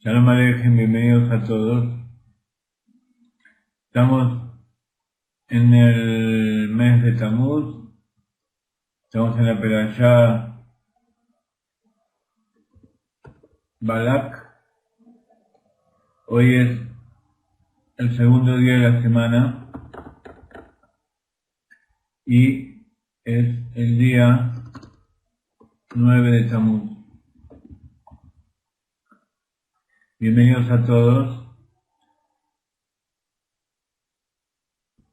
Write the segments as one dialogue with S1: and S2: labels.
S1: Shalom Aleichem, bienvenidos a todos. Estamos en el mes de Tammuz, estamos en la Perashá Balak. Hoy es el segundo día de la semana y es el día 9 de Tammuz. Bienvenidos a todos.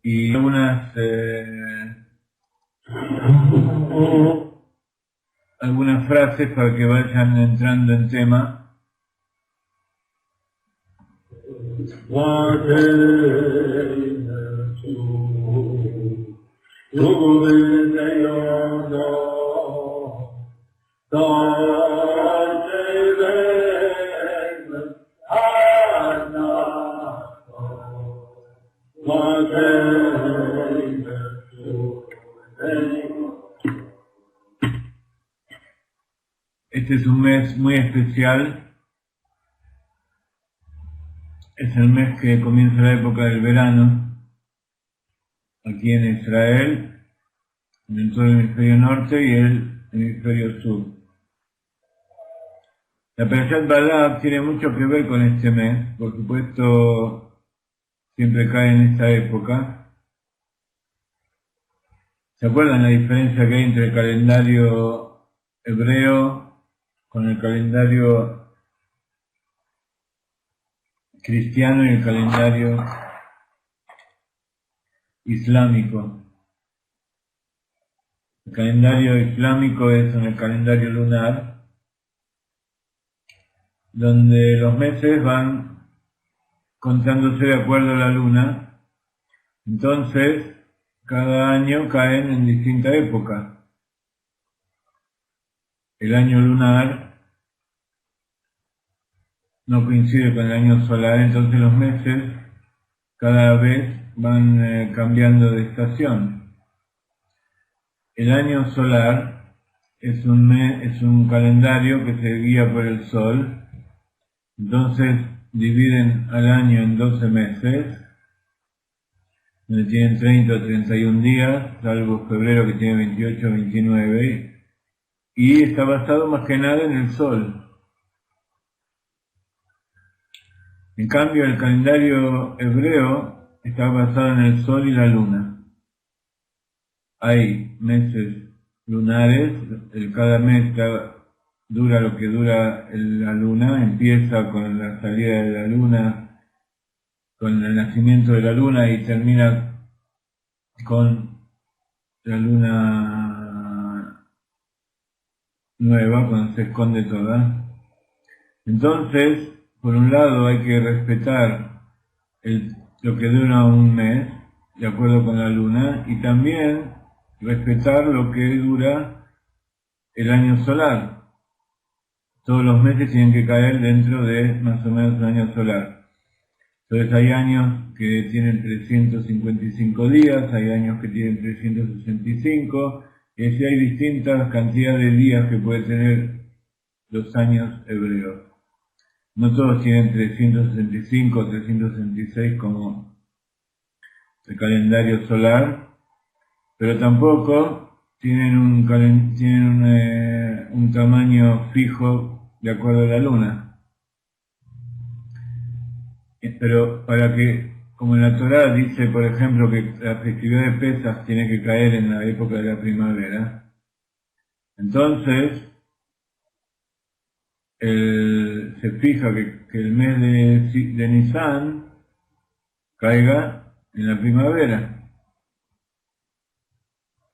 S1: Y algunas frases para que vayan entrando en tema. Este es un mes muy especial. Es el mes que comienza la época del verano aquí en Israel, en todo el hemisferio norte y el hemisferio sur. La Perashat Balak tiene mucho que ver con este mes, por supuesto siempre cae en esta época. ¿Se acuerdan la diferencia que hay entre el calendario hebreo con el calendario cristiano y el calendario islámico? El calendario islámico es en el calendario lunar, donde los meses van contándose de acuerdo a la luna. Entonces, cada año caen en distinta época. El año lunar no coincide con el año solar, entonces los meses cada vez van cambiando de estación. El año solar es un calendario que se guía por el sol, entonces dividen al año en 12 meses, donde tienen 30 o 31 días, salvo febrero que tiene 28 o 29, y está basado más que nada en el sol. En cambio, el calendario hebreo está basado en el sol y la luna. Hay meses lunares, cada mes dura lo que dura la luna, empieza con la salida de la luna, con el nacimiento de la luna y termina con la luna nueva, cuando se esconde toda. Entonces, por un lado hay que respetar lo que dura un mes, de acuerdo con la luna, y también respetar lo que dura el año solar. Todos los meses tienen que caer dentro de más o menos un año solar. Entonces hay años que tienen 355 días, hay años que tienen 365, y así hay distintas cantidades de días que pueden tener los años hebreos. No todos tienen 365 o 366 como el calendario solar, pero tampoco tienen un tamaño fijo de acuerdo a la luna. Pero para que, como en la Torá dice, por ejemplo, que la festividad de Pesaj tiene que caer en la época de la primavera, entonces se fija que el mes de Nisan caiga en la primavera.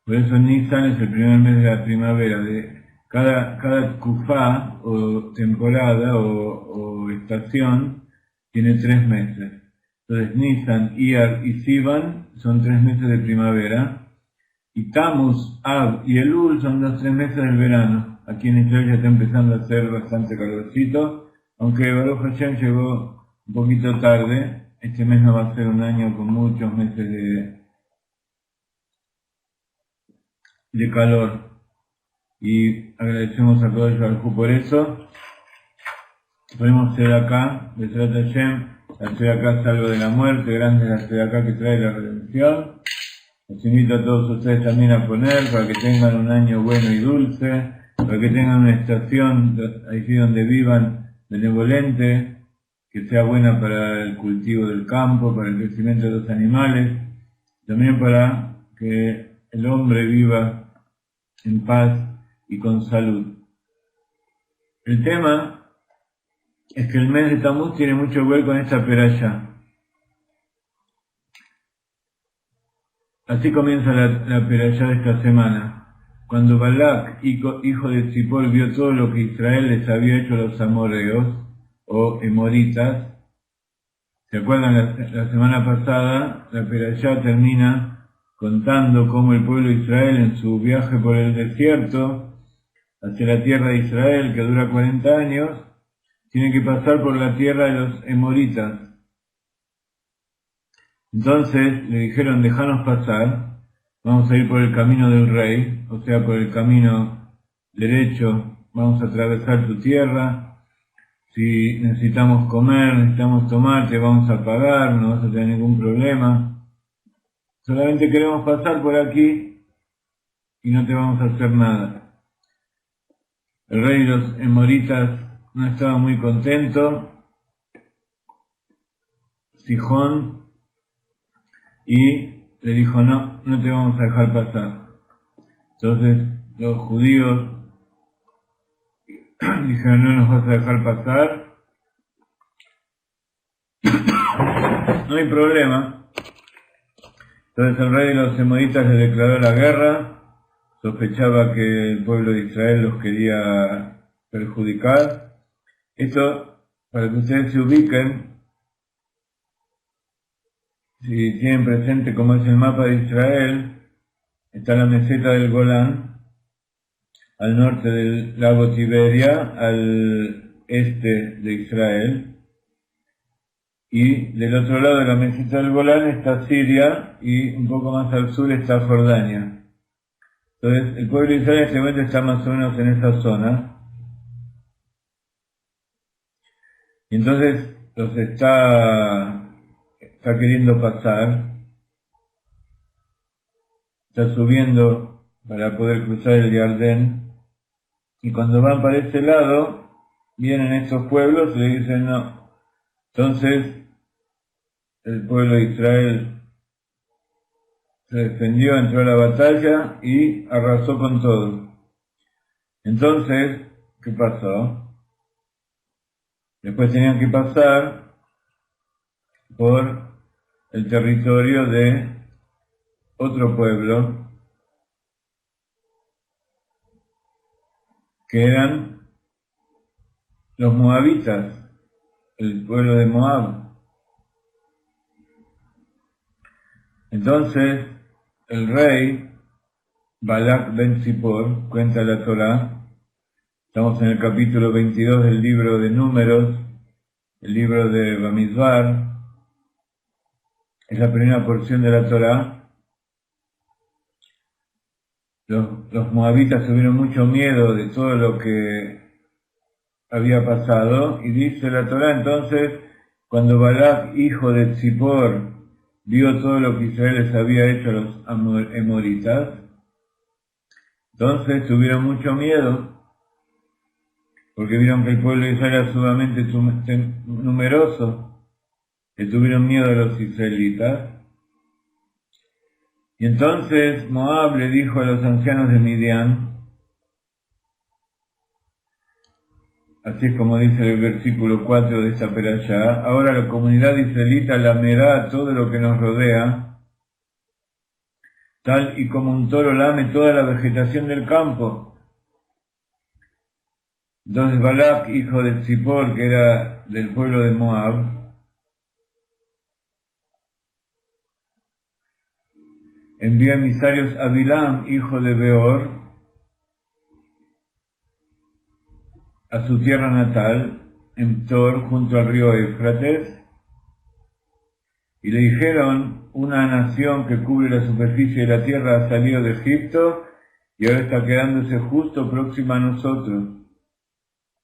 S1: Por eso Nisan es el primer mes de la primavera. De cada kufá o temporada o estación tiene 3 meses. Entonces Nisan, Iyar y Sivan son 3 meses de primavera. Y Tammuz, Av y Elul son los 3 meses del verano. Aquí en Israel ya está empezando a hacer bastante calorcito, aunque Baruch Hashem llegó un poquito tarde. Este mes no va a ser un año con muchos meses de calor. Y agradecemos a todos por eso. Podemos ser acá, Besrat Hashem, la acá es algo de la muerte, grande es la acá que trae la redención. Los invito a todos ustedes también a poner para que tengan un año bueno y dulce, para que tengan una estación allí donde vivan benevolente, que sea buena para el cultivo del campo, para el crecimiento de los animales, también para que el hombre viva en paz y con salud. El tema es que el mes de Tammuz tiene mucho que ver con esta perashá. Así comienza la perashá de esta semana. Cuando Balak, hijo de Zippor, vio todo lo que Israel les había hecho a los amoreos o emoritas, ¿se acuerdan? La semana pasada la perashá termina contando cómo el pueblo de Israel en su viaje por el desierto hacia la tierra de Israel, que dura 40 años, tiene que pasar por la tierra de los emoritas. Entonces le dijeron, déjanos pasar, vamos a ir por el camino del rey, o sea, por el camino derecho, vamos a atravesar tu tierra, si necesitamos comer, necesitamos tomar, te vamos a pagar, no vas a tener ningún problema, solamente queremos pasar por aquí y no te vamos a hacer nada. El rey de los emoritas no estaba muy contento, Sijón, y le dijo, no te vamos a dejar pasar. Entonces los judíos dijeron, no nos vas a dejar pasar, no hay problema. Entonces el rey de los emoritas le declaró la guerra, sospechaba que el pueblo de Israel los quería perjudicar. Esto, para que ustedes se ubiquen, si tienen presente cómo es el mapa de Israel, está la meseta del Golán, al norte del lago Tiberia, al este de Israel, y del otro lado de la meseta del Golán está Siria, y un poco más al sur está Jordania. Entonces, el pueblo de Israel en este momento está más o menos en esa zona, y entonces los está queriendo pasar, está subiendo para poder cruzar el Jardín, y cuando van para ese lado, vienen estos pueblos y le dicen no. Entonces, el pueblo de Israel se defendió, entró a la batalla y arrasó con todo. Entonces, ¿qué pasó? Después tenían que pasar por el territorio de otro pueblo, que eran los moabitas, el pueblo de Moab. Entonces, el rey Balak ben Zippor, cuenta la Torá, estamos en el capítulo 22 del libro de Números, el libro de Bamidbar, es la primera porción de la Torá. Los moabitas tuvieron mucho miedo de todo lo que había pasado, y dice la Torá entonces, cuando Balak, hijo de Zippor, vio todo lo que Israel les había hecho a los amoritas, entonces tuvieron mucho miedo, porque vieron que el pueblo de Israel era sumamente numeroso, que tuvieron miedo de los israelitas. Y entonces Moab le dijo a los ancianos de Midian, así es como dice el versículo 4 de esta perashá, ahora la comunidad israelita lamerá todo lo que nos rodea, tal y como un toro lame toda la vegetación del campo. Entonces Balak, hijo de Zippor, que era del pueblo de Moab, envió emisarios a Bilam, hijo de Beor, a su tierra natal, en Tor, junto al río Éufrates, y le dijeron, una nación que cubre la superficie de la tierra ha salido de Egipto y ahora está quedándose justo próxima a nosotros.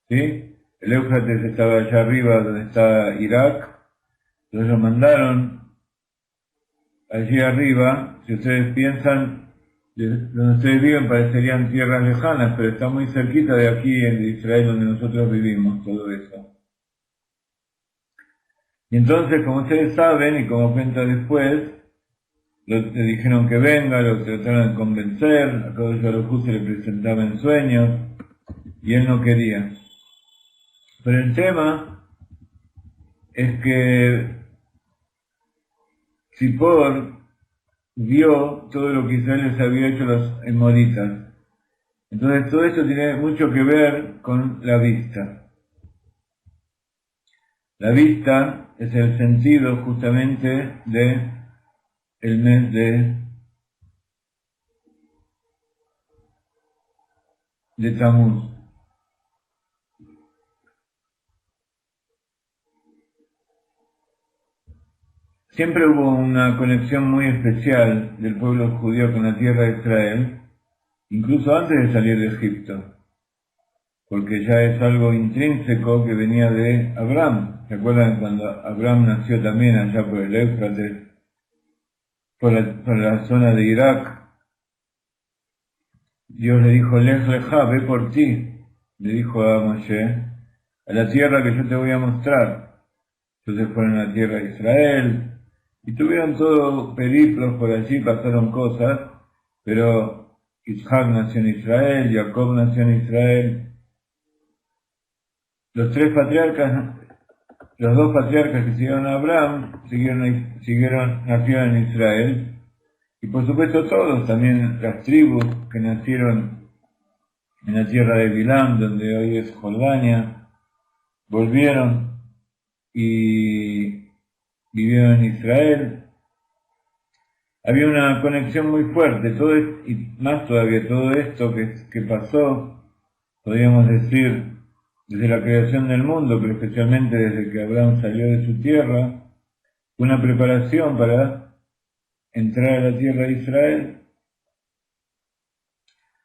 S1: ¿Sí? El Éufrates estaba allá arriba donde está Irak, entonces lo mandaron allí arriba. Si ustedes piensan, donde ustedes viven parecerían tierras lejanas, pero está muy cerquita de aquí en Israel donde nosotros vivimos, todo eso. Y entonces, como ustedes saben, y como cuenta después, le dijeron que venga, lo trataron de convencer, a Kadosh Baruj Hu se le presentaba en sueños, y él no quería. Pero el tema es que Zippor vio todo lo que Israel les había hecho a los amoritas. Entonces todo esto tiene mucho que ver con la vista. La vista es el sentido justamente de el mes de Tamuz. Siempre hubo una conexión muy especial del pueblo judío con la tierra de Israel, incluso antes de salir de Egipto, porque ya es algo intrínseco que venía de Abraham. ¿Se acuerdan cuando Abraham nació también allá por el Éufrates, por la zona de Irak? Dios le dijo, Lej Lejá, ve por ti, le dijo a Moshe, a la tierra que yo te voy a mostrar. Entonces fueron a la tierra de Israel, y tuvieron todo periplos por allí, pasaron cosas, pero Isaac nació en Israel, Jacob nació en Israel. Los dos patriarcas que siguieron a Abraham, nacieron en Israel. Y por supuesto todos, también las tribus que nacieron en la tierra de Bilam, donde hoy es Jordania, volvieron y vivieron en Israel. Había una conexión muy fuerte, y más todavía todo esto que pasó, podríamos decir, desde la creación del mundo, pero especialmente desde que Abraham salió de su tierra, una preparación para entrar a la tierra de Israel,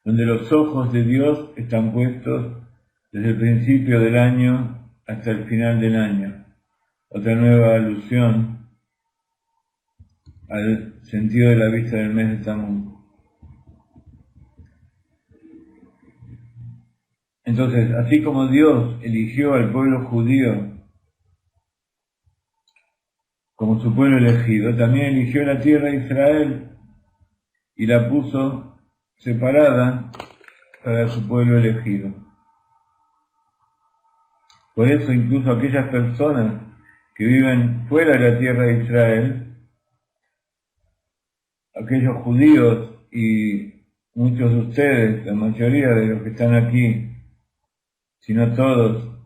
S1: donde los ojos de Dios están puestos desde el principio del año hasta el final del año. Otra nueva alusión al sentido de la vista del mes de Tamuz. Entonces, así como Dios eligió al pueblo judío como su pueblo elegido, también eligió la tierra de Israel y la puso separada para su pueblo elegido. Por eso incluso aquellas personas que viven fuera de la tierra de Israel, aquellos judíos y muchos de ustedes, la mayoría de los que están aquí, si no todos,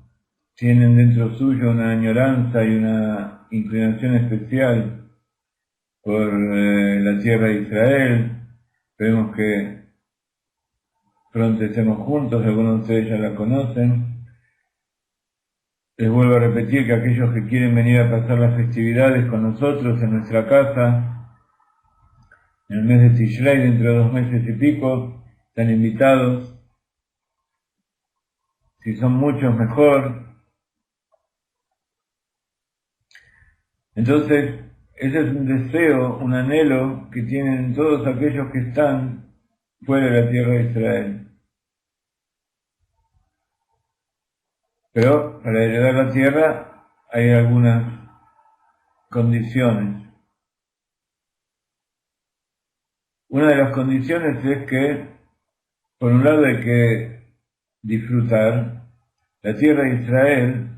S1: tienen dentro suyo una añoranza y una inclinación especial por la tierra de Israel. Esperemos que pronto estemos juntos, algunos de ustedes ya la conocen. Les vuelvo a repetir que aquellos que quieren venir a pasar las festividades con nosotros en nuestra casa, en el mes de Tishrei, dentro de 2 meses y pico, están invitados. Si son muchos, mejor. Entonces, ese es un deseo, un anhelo que tienen todos aquellos que están fuera de la tierra de Israel. Pero para heredar la tierra hay algunas condiciones. Una de las condiciones es que, por un lado, hay que disfrutar la tierra de Israel.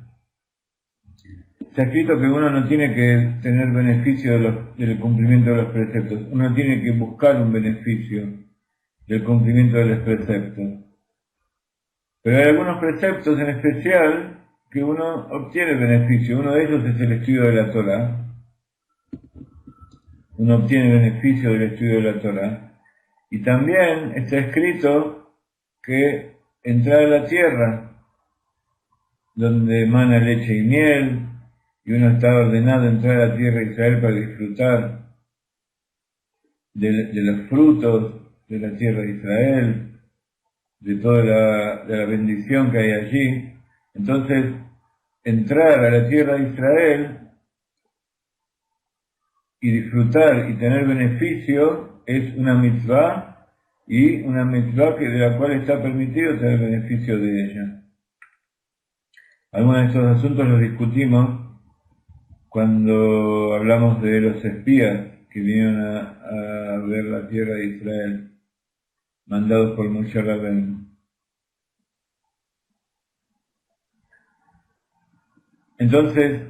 S1: Está escrito que uno no tiene que tener beneficio del cumplimiento de los preceptos, uno tiene que buscar un beneficio del cumplimiento de los preceptos. Pero hay algunos preceptos en especial que uno obtiene beneficio. Uno de ellos es el estudio de la Torá. Uno obtiene beneficio del estudio de la Torá. Y también está escrito que entrar a la tierra donde emana leche y miel, y uno está ordenado a entrar a la tierra de Israel para disfrutar de los frutos de la tierra de Israel, de toda la bendición que hay allí. Entonces, entrar a la tierra de Israel y disfrutar y tener beneficio es una mitzvah, y una mitzvah de la cual está permitido tener beneficio de ella. Algunos de estos asuntos los discutimos cuando hablamos de los espías que vinieron a ver la tierra de Israel, mandados por Moshe Rabbeinu. Entonces,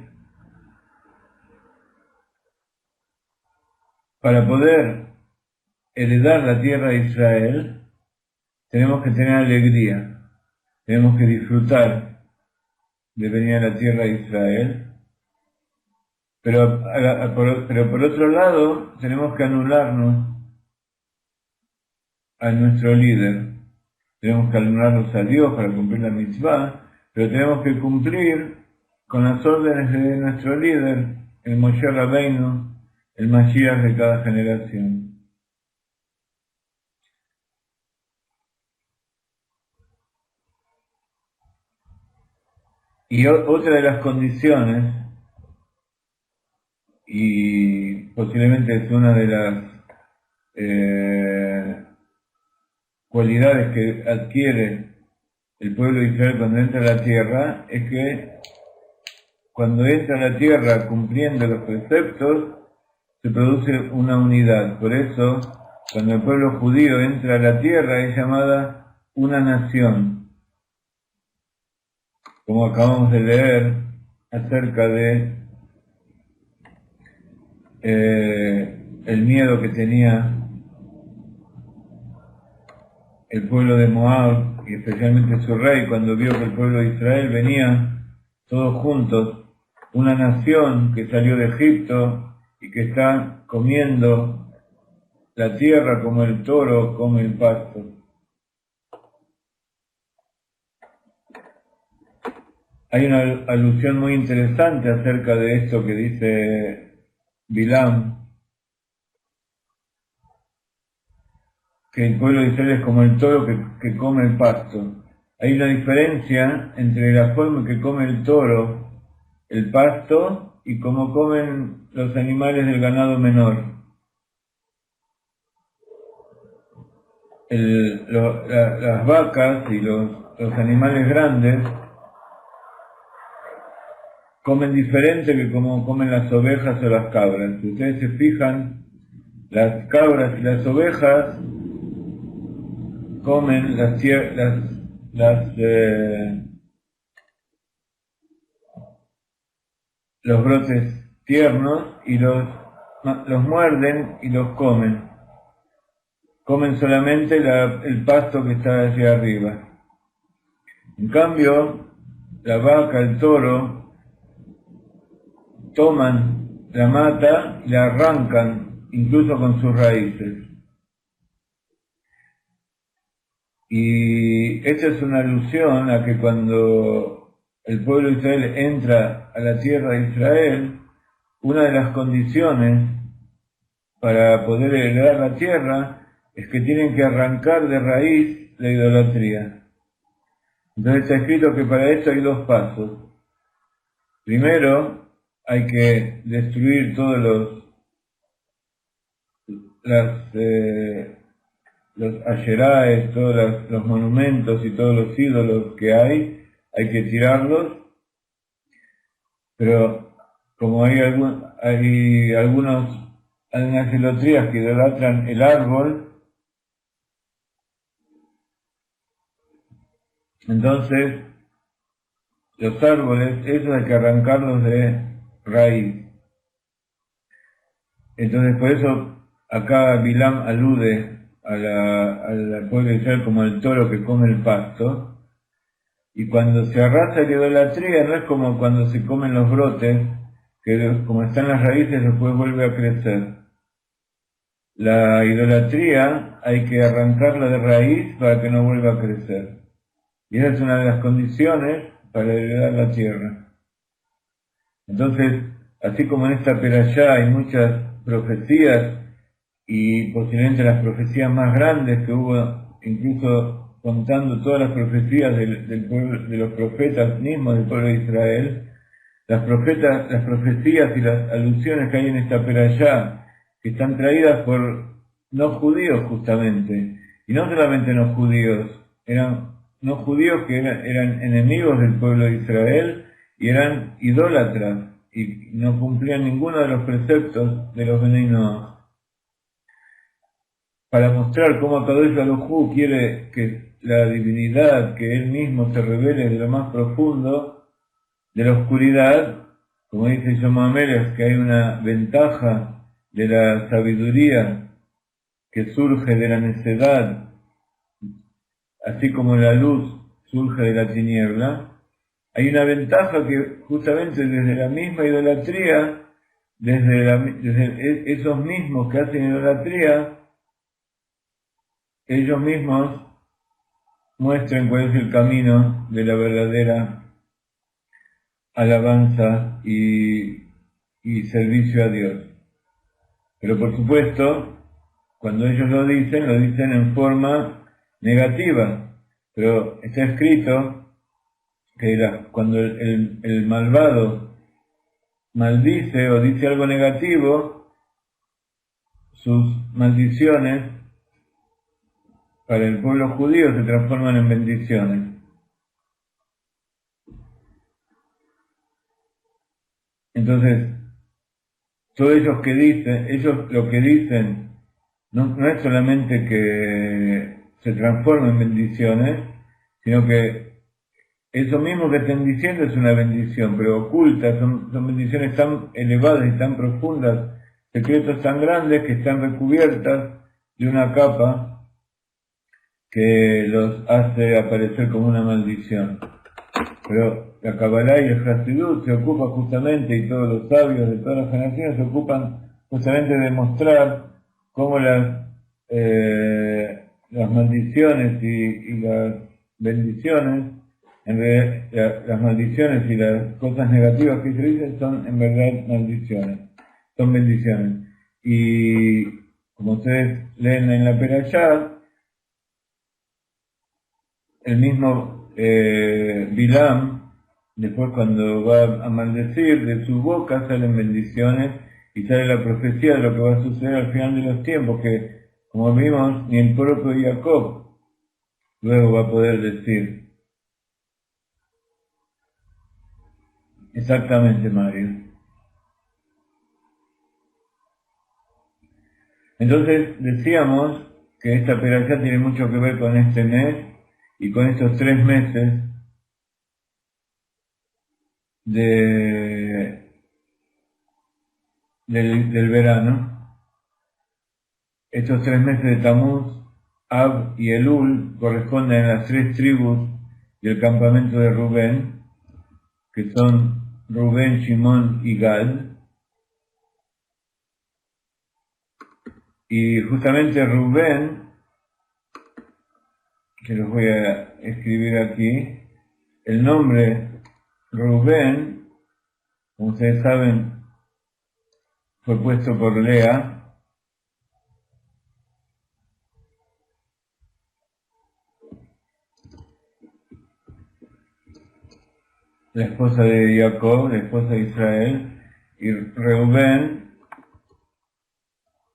S1: para poder heredar la tierra de Israel, tenemos que tener alegría, tenemos que disfrutar de venir a la tierra de Israel, pero por otro lado, tenemos que anularnos a nuestro líder, tenemos que anularnos a Dios para cumplir la mitzvah, pero tenemos que cumplir con las órdenes de nuestro líder, el Moshe Rabbeinu, el Mashiach de cada generación. Y otra de las condiciones, y posiblemente es una de las cualidades que adquiere el pueblo de Israel cuando entra a la tierra, es que cuando entra a la tierra cumpliendo los preceptos, se produce una unidad. Por eso, cuando el pueblo judío entra a la tierra, es llamada una nación. Como acabamos de leer acerca de el miedo que tenía el pueblo de Moab, y especialmente su rey, cuando vio que el pueblo de Israel venía todos juntos, una nación que salió de Egipto y que está comiendo la tierra como el toro come el pasto. Hay una alusión muy interesante acerca de esto que dice Bilam, que el pueblo de Israel es como el toro que come el pasto. Hay una diferencia entre la forma en que come el toro el pasto y cómo comen los animales del ganado menor. Las vacas y los animales grandes comen diferente que como comen las ovejas o las cabras. Si ustedes se fijan, las cabras y las ovejas comen los brotes tiernos y los muerden y los comen. Comen solamente el pasto que está hacia arriba. En cambio, la vaca, el toro, toman la mata y la arrancan, incluso con sus raíces. Y esta es una alusión a que cuando el pueblo de Israel entra a la tierra de Israel, una de las condiciones para poder heredar la tierra es que tienen que arrancar de raíz la idolatría. Entonces está escrito que para esto hay dos pasos. Primero, hay que destruir todos los asheraes, todos los monumentos y todos los ídolos que hay que tirarlos, pero como hay algunas idolatrías que idolatran el árbol, entonces los árboles, esos hay que arrancarlos de raíz. Entonces por eso acá Bilam alude al pueblo de Israel como el toro que come el pasto, y cuando se arrasa la idolatría no es como cuando se comen los brotes, que como están las raíces después vuelve a crecer. La idolatría hay que arrancarla de raíz para que no vuelva a crecer. Y esa es una de las condiciones para heredar la tierra. Entonces, así como en esta perashá hay muchas profecías, y posiblemente las profecías más grandes que hubo, incluso contando todas las profecías del pueblo, de los profetas mismos del pueblo de Israel, las profecías y las alusiones que hay en esta perashá, que están traídas por no judíos justamente, y no solamente no judíos, eran no judíos que eran enemigos del pueblo de Israel y eran idólatras y no cumplían ninguno de los preceptos de los Benei Noach. Para mostrar cómo Akadosh Baruj Hu quiere que la divinidad, que él mismo se revele de lo más profundo de la oscuridad, como dice Shlomo HaMelech, que hay una ventaja de la sabiduría que surge de la necedad, así como la luz surge de la tiniebla. Hay una ventaja que justamente desde la misma idolatría, desde esos mismos que hacen idolatría, ellos mismos muestren cuál es el camino de la verdadera alabanza y servicio a Dios. Pero por supuesto, cuando ellos lo dicen en forma negativa. Pero está escrito que cuando el malvado maldice o dice algo negativo, sus maldiciones para el pueblo judío se transforman en bendiciones. Entonces, todos ellos lo que dicen, no es solamente que se transformen en bendiciones, sino que eso mismo que están diciendo es una bendición, pero oculta, son bendiciones tan elevadas y tan profundas, secretos tan grandes que están recubiertas de una capa que los hace aparecer como una maldición. Pero la Kabbalah y el Hasidut se ocupa justamente, y todos los sabios de todas las generaciones se ocupan justamente de mostrar cómo las maldiciones y las bendiciones En realidad, las maldiciones y las cosas negativas que se dicen son en verdad maldiciones, son bendiciones. Y como ustedes leen en la Perashá, el mismo Bilam, después cuando va a maldecir, de su boca salen bendiciones y sale la profecía de lo que va a suceder al final de los tiempos, que como vimos, ni el propio Jacob luego va a poder decir. Exactamente, Mario. Entonces decíamos que esta perashá tiene mucho que ver con este mes y con estos 3 meses del verano. Estos 3 meses de Tamuz, Ab y Elul corresponden a las 3 tribus del campamento de Rubén, que son Rubén, Shimón y Gad. Y justamente Rubén, que los voy a escribir aquí, el nombre Rubén, como ustedes saben, fue puesto por Lea, la esposa de Jacob, la esposa de Israel, y Reubén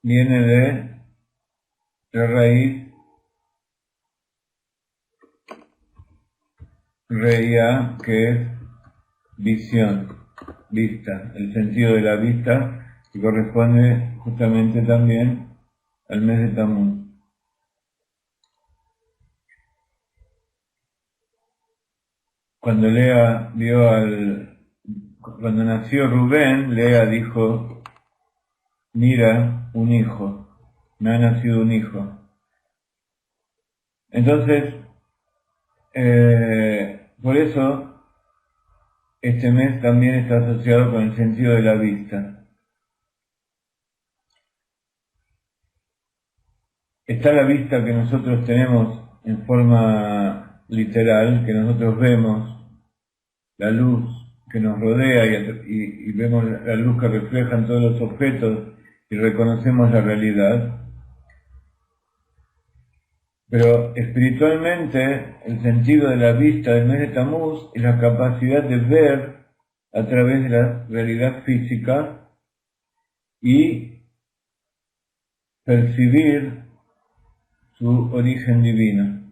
S1: viene de la raíz Reia, que es visión, vista, el sentido de la vista, que corresponde justamente también al mes de Tamuz. Cuando cuando nació Rubén, Lea dijo, mira, un hijo, me ha nacido un hijo. Entonces, por eso, este mes también está asociado con el sentido de la vista. Está la vista que nosotros tenemos en forma literal, que nosotros vemos, la luz que nos rodea y vemos la luz que reflejan todos los objetos y reconocemos la realidad. Pero espiritualmente, el sentido de la vista del mes de Tamuz es la capacidad de ver a través de la realidad física y percibir su origen divino.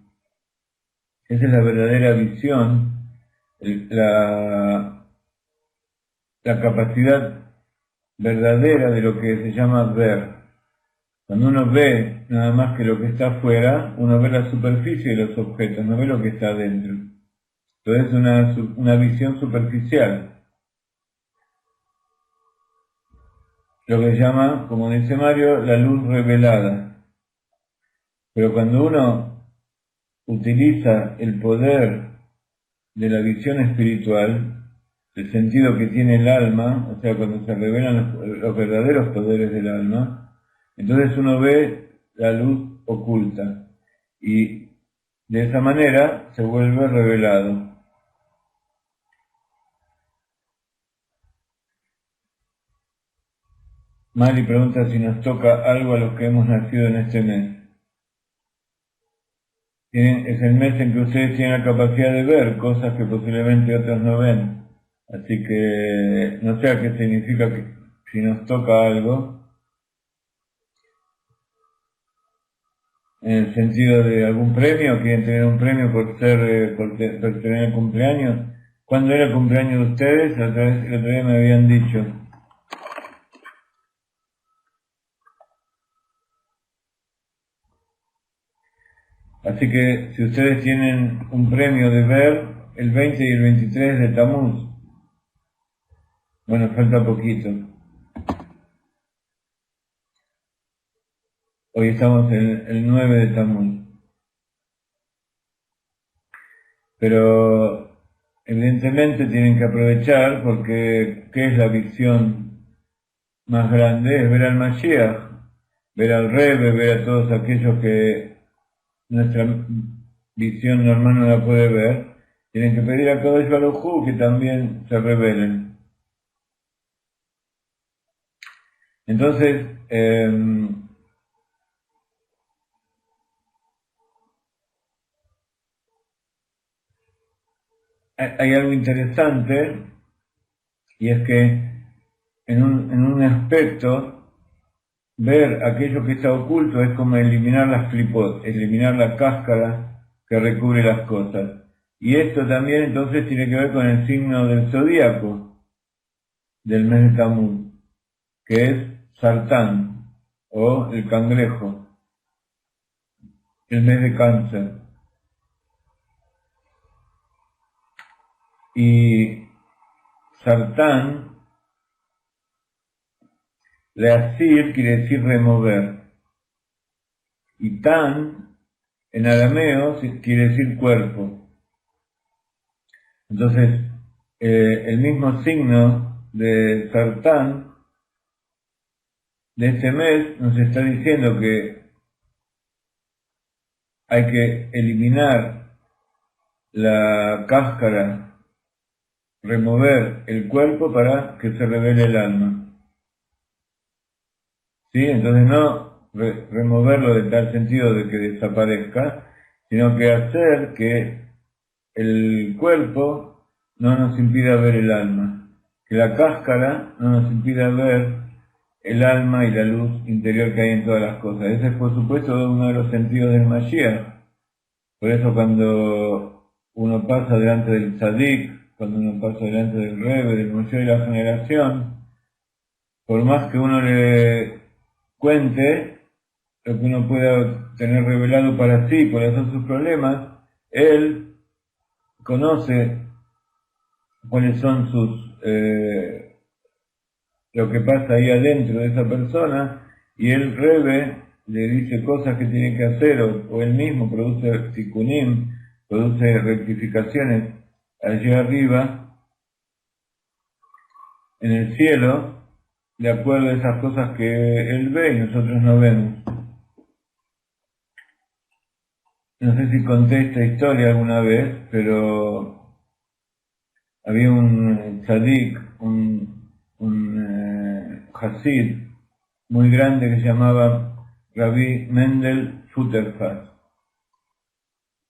S1: Esa es la verdadera visión, la capacidad verdadera de lo que se llama ver. Cuando uno ve nada más que lo que está afuera, uno ve la superficie de los objetos, no ve lo que está adentro. Entonces es una visión superficial. Lo que se llama, como dice Mario, la luz revelada. Pero cuando uno utiliza el poder de la visión espiritual, el sentido que tiene el alma, o sea, cuando se revelan los verdaderos poderes del alma, entonces uno ve la luz oculta y de esa manera se vuelve revelado. Mari pregunta si nos toca algo a los que hemos nacido en este mes. Es el mes en que ustedes tienen la capacidad de ver cosas que posiblemente otros no ven. Así que no sé a qué significa que si nos toca algo, en el sentido de algún premio, quieren tener un premio por por tener cumpleaños. ¿Cuándo era el cumpleaños de ustedes? El otro día me habían dicho. Así que si ustedes tienen un premio de ver el 20 y el 23 de Tamuz, bueno, falta poquito. Hoy estamos en el 9 de Tamuz. Pero evidentemente tienen que aprovechar porque ¿qué es la visión más grande? Es ver al Mashiach, ver al Rebbe, ver a todos aquellos que nuestra visión normal no la puede ver. Tienen que pedir a Kadosh Baruj Hu que también se rebelen. Entonces, hay algo interesante, y es que en un aspecto, ver aquello que está oculto es como eliminar las clipot, eliminar la cáscara que recubre las cosas. Y esto también entonces tiene que ver con el signo del zodíaco del mes de Tamuz, que es Sartán, o el cangrejo, el mes de Cáncer. Y Sartán, leasir quiere decir remover, y tan, en arameo, quiere decir cuerpo. Entonces, el mismo signo de Sartán de este mes nos está diciendo que hay que eliminar la cáscara, remover el cuerpo para que se revele el alma. ¿Sí? Entonces no removerlo de tal sentido de que desaparezca, sino que hacer que el cuerpo no nos impida ver el alma, que la cáscara no nos impida ver el alma y la luz interior que hay en todas las cosas. Ese es, por supuesto, uno de los sentidos del Mashiach. Por eso cuando uno pasa delante del Tzadik, cuando uno pasa delante del Rebbe, del Museo de la Generación, por más que uno le cuente lo que uno pueda tener revelado para sí, cuáles son sus problemas, él conoce cuáles son lo que pasa ahí adentro de esa persona, y el Rebbe le dice cosas que tiene que hacer, o él mismo produce tikunim, produce rectificaciones allí arriba, en el cielo, de acuerdo a esas cosas que él ve y nosotros no vemos. No sé si conté esta historia alguna vez, pero había un tzadik, un Hasid muy grande que se llamaba Rabbi Mendel Futterfast.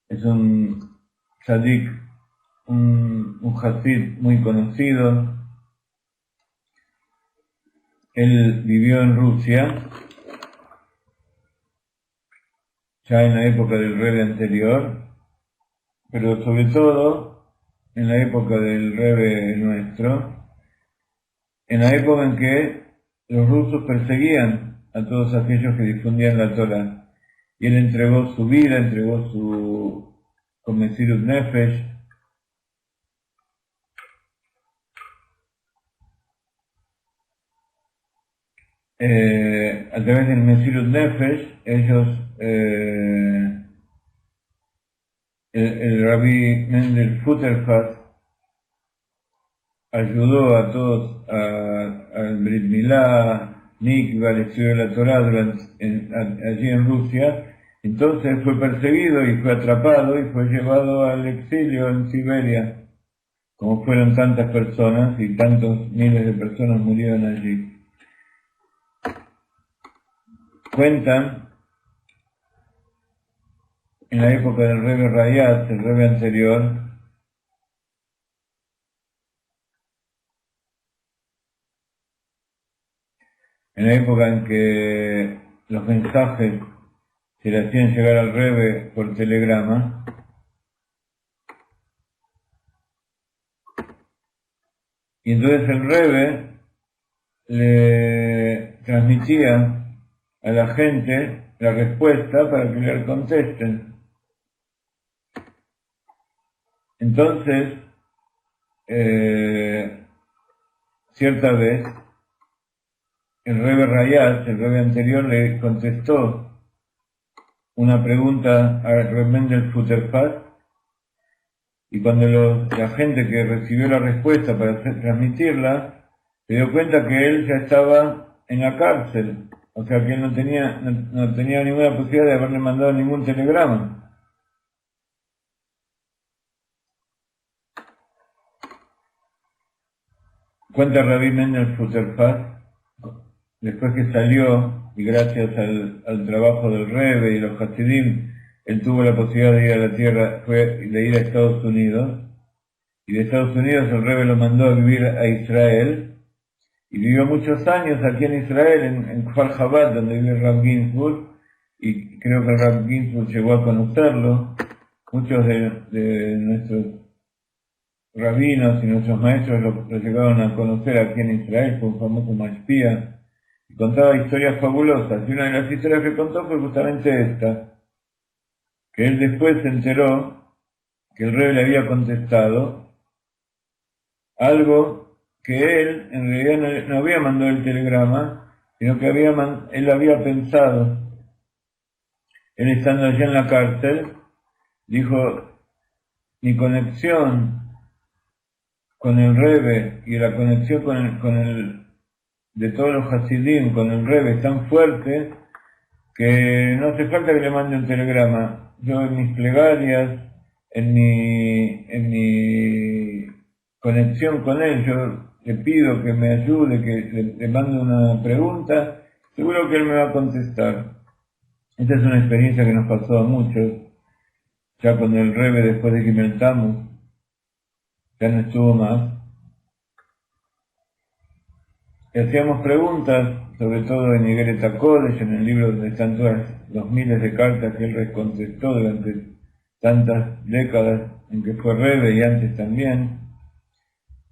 S1: Es un tzadik, un Hasid muy conocido. Él vivió en Rusia, ya en la época del Rebbe anterior, pero sobre todo en la época del Rebbe nuestro, en la época en que los rusos perseguían a todos aquellos que difundían la Torah. Y él entregó su vida, entregó su Mesirut Nefesh. A través del Mesirut Nefesh, ellos, el Rabbi Mendel Futterfast ayudó a todos al Brit Milá, Nikva, al estudio de la Torah allí en Rusia. Entonces fue perseguido y fue atrapado y fue llevado al exilio en Siberia, como fueron tantas personas y tantos miles de personas murieron allí. Cuentan, en la época del Rebbe Rayaz, el Rebbe anterior, en la época en que los mensajes se le hacían llegar al Rebbe por telegrama, y entonces el Rebbe le transmitía a la gente la respuesta para que le contesten. Entonces, cierta vez, el Rebbe Rayaz, el Rebbe anterior, le contestó una pregunta a Rebbe Mendel Futterfast, y cuando la gente que recibió la respuesta para transmitirla, se dio cuenta que él ya estaba en la cárcel, o sea que él no tenía ninguna posibilidad de haberle mandado ningún telegrama. Cuenta Rabbi Mendel Futterfast, después que salió, y gracias al trabajo del Rebbe y los Hasidim, él tuvo la posibilidad de ir a la tierra, de ir a Estados Unidos, y de Estados Unidos el Rebbe lo mandó a vivir a Israel, y vivió muchos años aquí en Israel, en Kfar Chabad, donde vive Rav Ginsburg, y creo que Rav Ginsburg llegó a conocerlo. Muchos de nuestros rabinos y nuestros maestros lo llegaron a conocer aquí en Israel, fue un famoso mashpia, y contaba historias fabulosas, y una de las historias que contó fue justamente esta, que él después se enteró que el Rebbe le había contestado algo que él en realidad no había mandado el telegrama, sino que él había pensado. Él estando allá en la cárcel, dijo, mi conexión con el Rebbe y la conexión de todos los Hasidim con el Rebbe es tan fuerte que no hace falta que le mande un telegrama. Yo en mis plegarias, en mi conexión con él, yo le pido que me ayude, que le mande una pregunta, seguro que él me va a contestar. Esta es una experiencia que nos pasó a muchos, ya con el Rebbe después de que inventamos, ya no estuvo más. Le hacíamos preguntas, sobre todo en Igreta College, en el libro donde están todas los miles de cartas que él contestó durante tantas décadas en que fue Rebbe y antes también.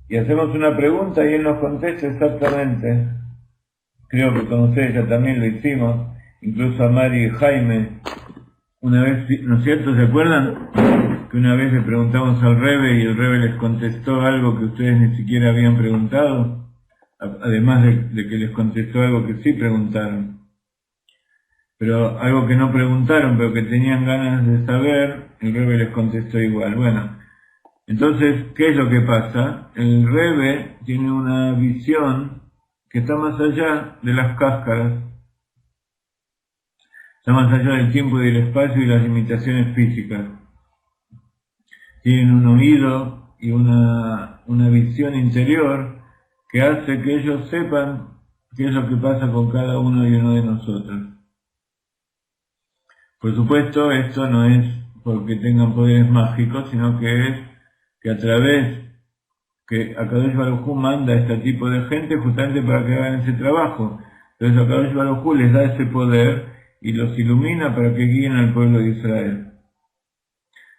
S1: Y hacemos una pregunta y él nos contesta exactamente. Creo que con ustedes ya también lo hicimos, incluso a Mari y Jaime. Una vez, ¿no es cierto? ¿Se acuerdan? Que una vez le preguntamos al Rebbe y el Rebbe les contestó algo que ustedes ni siquiera habían preguntado, además de que les contestó algo que sí preguntaron. Pero algo que no preguntaron, pero que tenían ganas de saber, el Rebbe les contestó igual. Bueno, entonces, ¿qué es lo que pasa? El Rebbe tiene una visión que está más allá de las cáscaras, está más allá del tiempo y del espacio y las limitaciones físicas. Tienen un oído y una visión interior que hace que ellos sepan qué es lo que pasa con cada uno y uno de nosotros. Por supuesto, esto no es porque tengan poderes mágicos, sino que es que a través que Akadosh Baruj Hu manda a este tipo de gente justamente para que hagan ese trabajo. Entonces Akadosh Baruj Hu les da ese poder y los ilumina para que guíen al pueblo de Israel.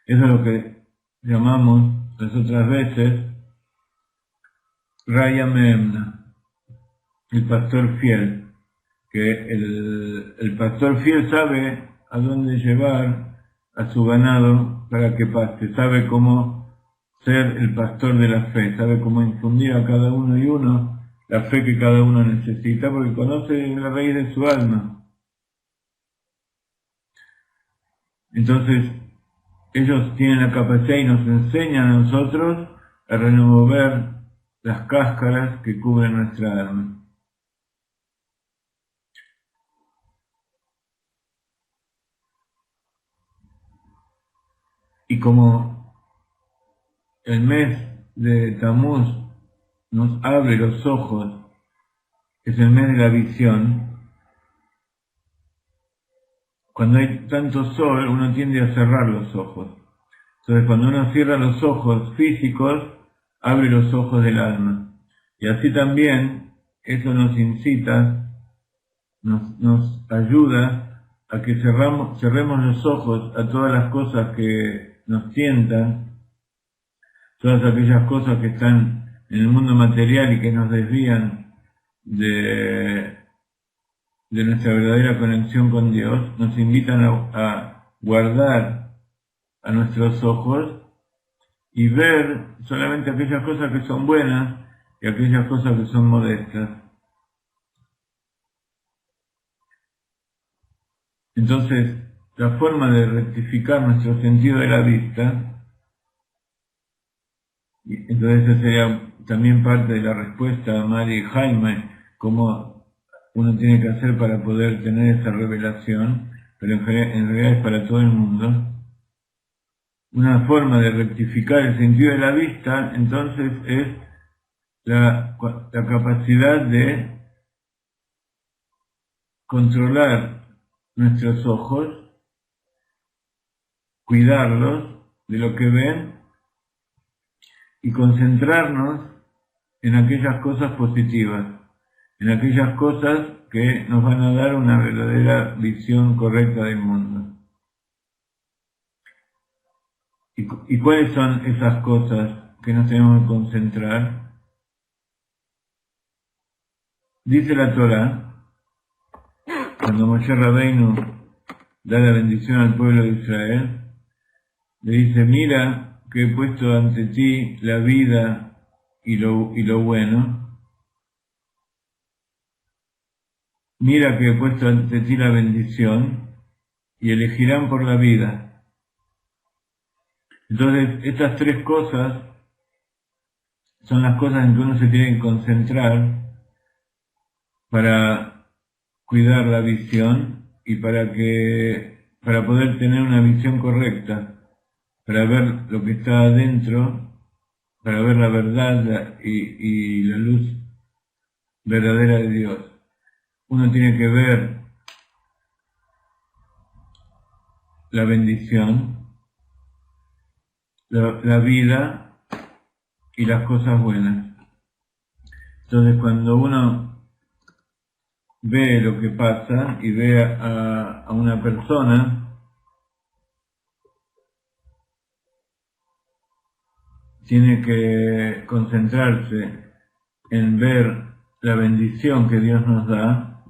S1: Eso es lo que llamamos las otras veces Raya Meemna, el pastor fiel, que el pastor fiel sabe a dónde llevar a su ganado para que paste, sabe cómo ser el pastor de la fe, sabe cómo infundir a cada uno y uno la fe que cada uno necesita, porque conoce la raíz de su alma. Entonces, ellos tienen la capacidad y nos enseñan a nosotros a remover las cáscaras que cubren nuestra alma. Y como el mes de Tamuz nos abre los ojos, es el mes de la visión, cuando hay tanto sol uno tiende a cerrar los ojos. Entonces cuando uno cierra los ojos físicos, abre los ojos del alma. Y así también eso nos incita, nos ayuda a que cerremos los ojos a todas las cosas que nos tientan, todas aquellas cosas que están en el mundo material y que nos desvían de nuestra verdadera conexión con Dios, nos invitan a guardar a nuestros ojos y ver solamente aquellas cosas que son buenas y aquellas cosas que son modestas. Entonces, la forma de rectificar nuestro sentido de la vista, entonces esa sería también parte de la respuesta a Mari y Jaime, cómo uno tiene que hacer para poder tener esa revelación, pero en realidad es para todo el mundo. Una forma de rectificar el sentido de la vista, entonces, es la capacidad de controlar nuestros ojos, cuidarlos de lo que ven y concentrarnos en aquellas cosas positivas, en aquellas cosas que nos van a dar una verdadera visión correcta del mundo. ¿Y cuáles son esas cosas que nos tenemos que concentrar? Dice la Torá, cuando Moshe Rabbeinu da la bendición al pueblo de Israel, le dice: mira que he puesto ante ti la vida y lo bueno, mira que he puesto ante ti la bendición y elegirán por la vida. Entonces, estas tres cosas son las cosas en que uno se tiene que concentrar para cuidar la visión y para poder tener una visión correcta, para ver lo que está adentro, para ver la verdad y la luz verdadera de Dios. Uno tiene que ver la bendición, la vida y las cosas buenas. Entonces, cuando uno ve lo que pasa y ve a una persona, tiene que concentrarse en ver la bendición que Dios nos da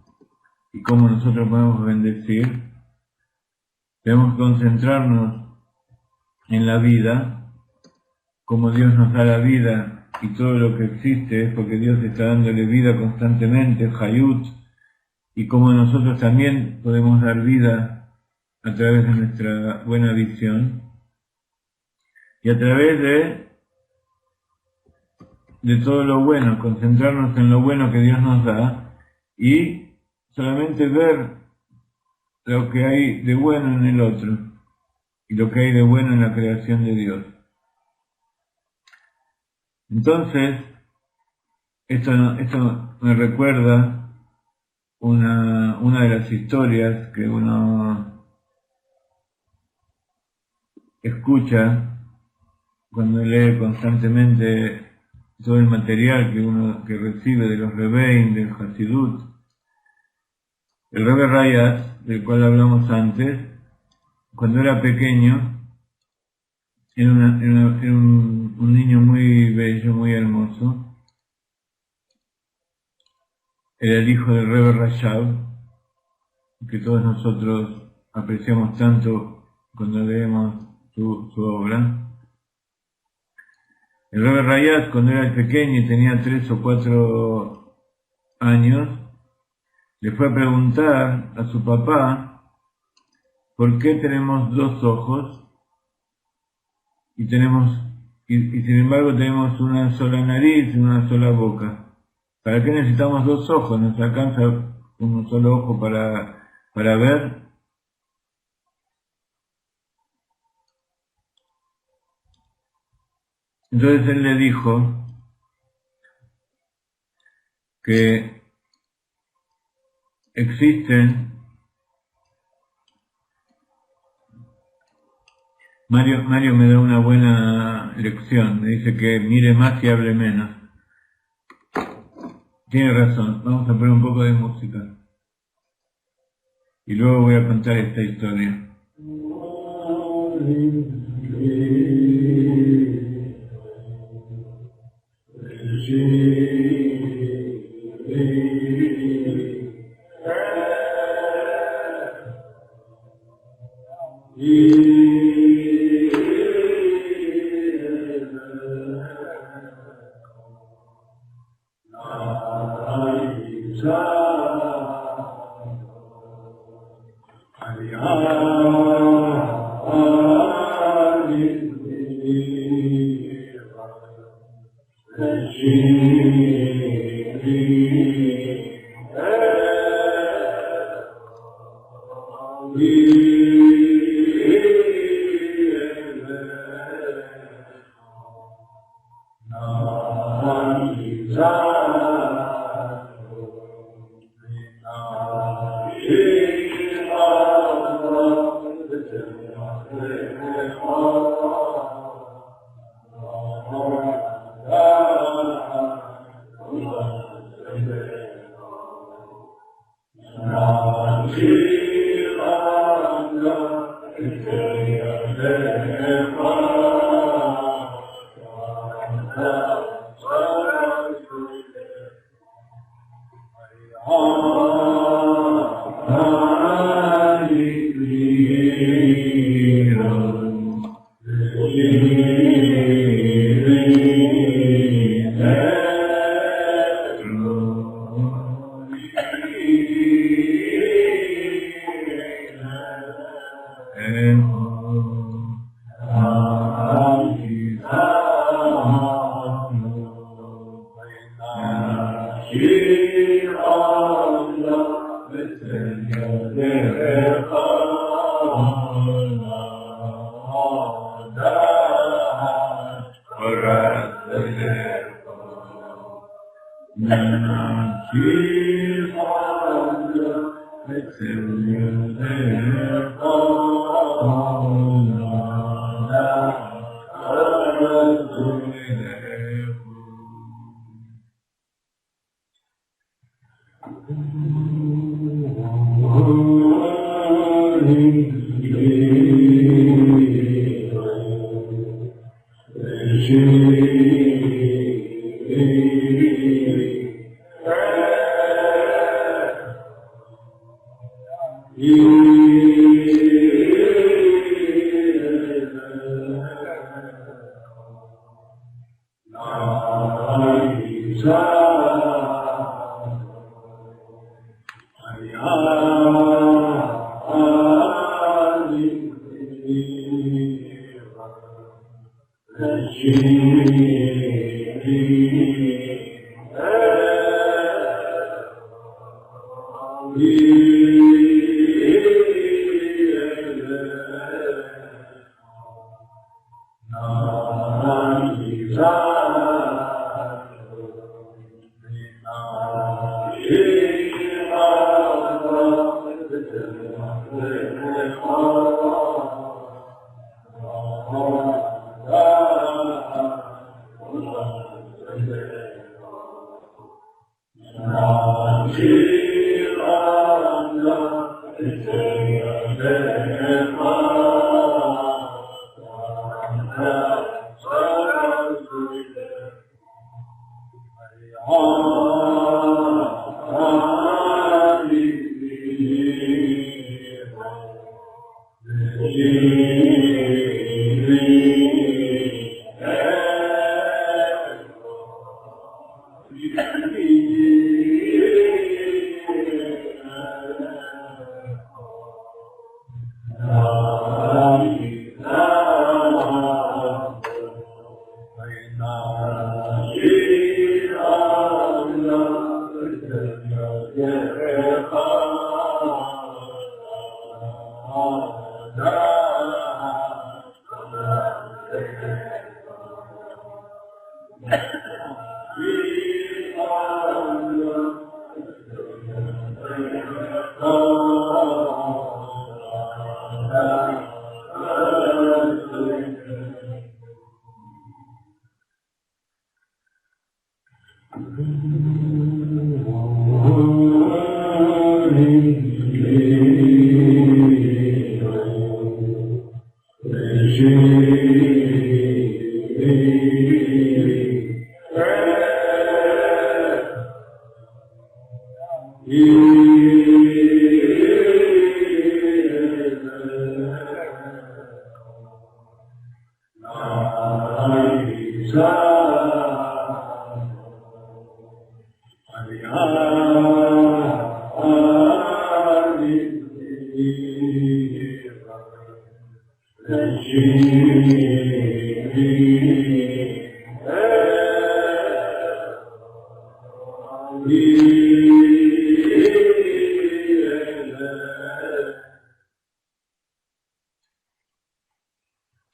S1: y cómo nosotros podemos bendecir. Debemos concentrarnos en la vida, cómo Dios nos da la vida y todo lo que existe es porque Dios está dándole vida constantemente, Hayut, y cómo nosotros también podemos dar vida a través de nuestra buena visión y a través de todo lo bueno, concentrarnos en lo bueno que Dios nos da y solamente ver lo que hay de bueno en el otro y lo que hay de bueno en la creación de Dios. Entonces, esto me recuerda una de las historias que uno escucha cuando lee constantemente todo el material que recibe de los Rebbein, del Hasidut. El Rebbe Rayat, del cual hablamos antes, cuando era pequeño, era un niño muy bello, muy hermoso. Era el hijo del Rebbe Rashab, que todos nosotros apreciamos tanto cuando leemos su obra. El Rebbe Rayat, cuando era pequeño y tenía 3 o 4 años, le fue a preguntar a su papá por qué tenemos 2 ojos y sin embargo tenemos una sola nariz y una sola boca. ¿Para qué necesitamos 2 ojos? ¿Nos alcanza un solo ojo para ver? Entonces él le dijo que existen... Mario me da una buena lección, me dice que mire más y hable menos. Tiene razón, vamos a poner un poco de música. Y luego voy a contar esta historia.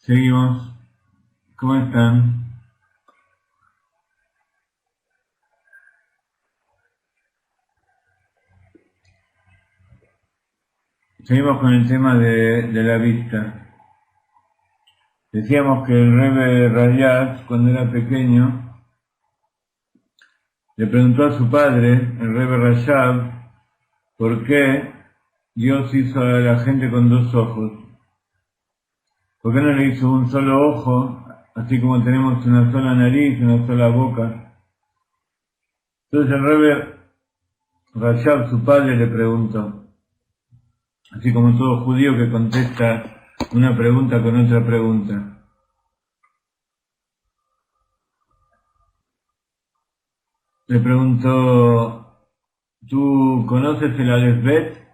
S1: Seguimos. ¿Cómo están? Seguimos con el tema de la vista. Decíamos que el Rebbe Rayaz, cuando era pequeño, le preguntó a su padre, el Rebbe Rayab, por qué Dios hizo a la gente con dos ojos. ¿Por qué no le hizo un solo ojo, así como tenemos una sola nariz, una sola boca? Entonces el Rebbe Rayab, su padre, le preguntó, así como todo judío que contesta una pregunta con otra pregunta. Le preguntó, ¿tú conoces el Aleph Bet?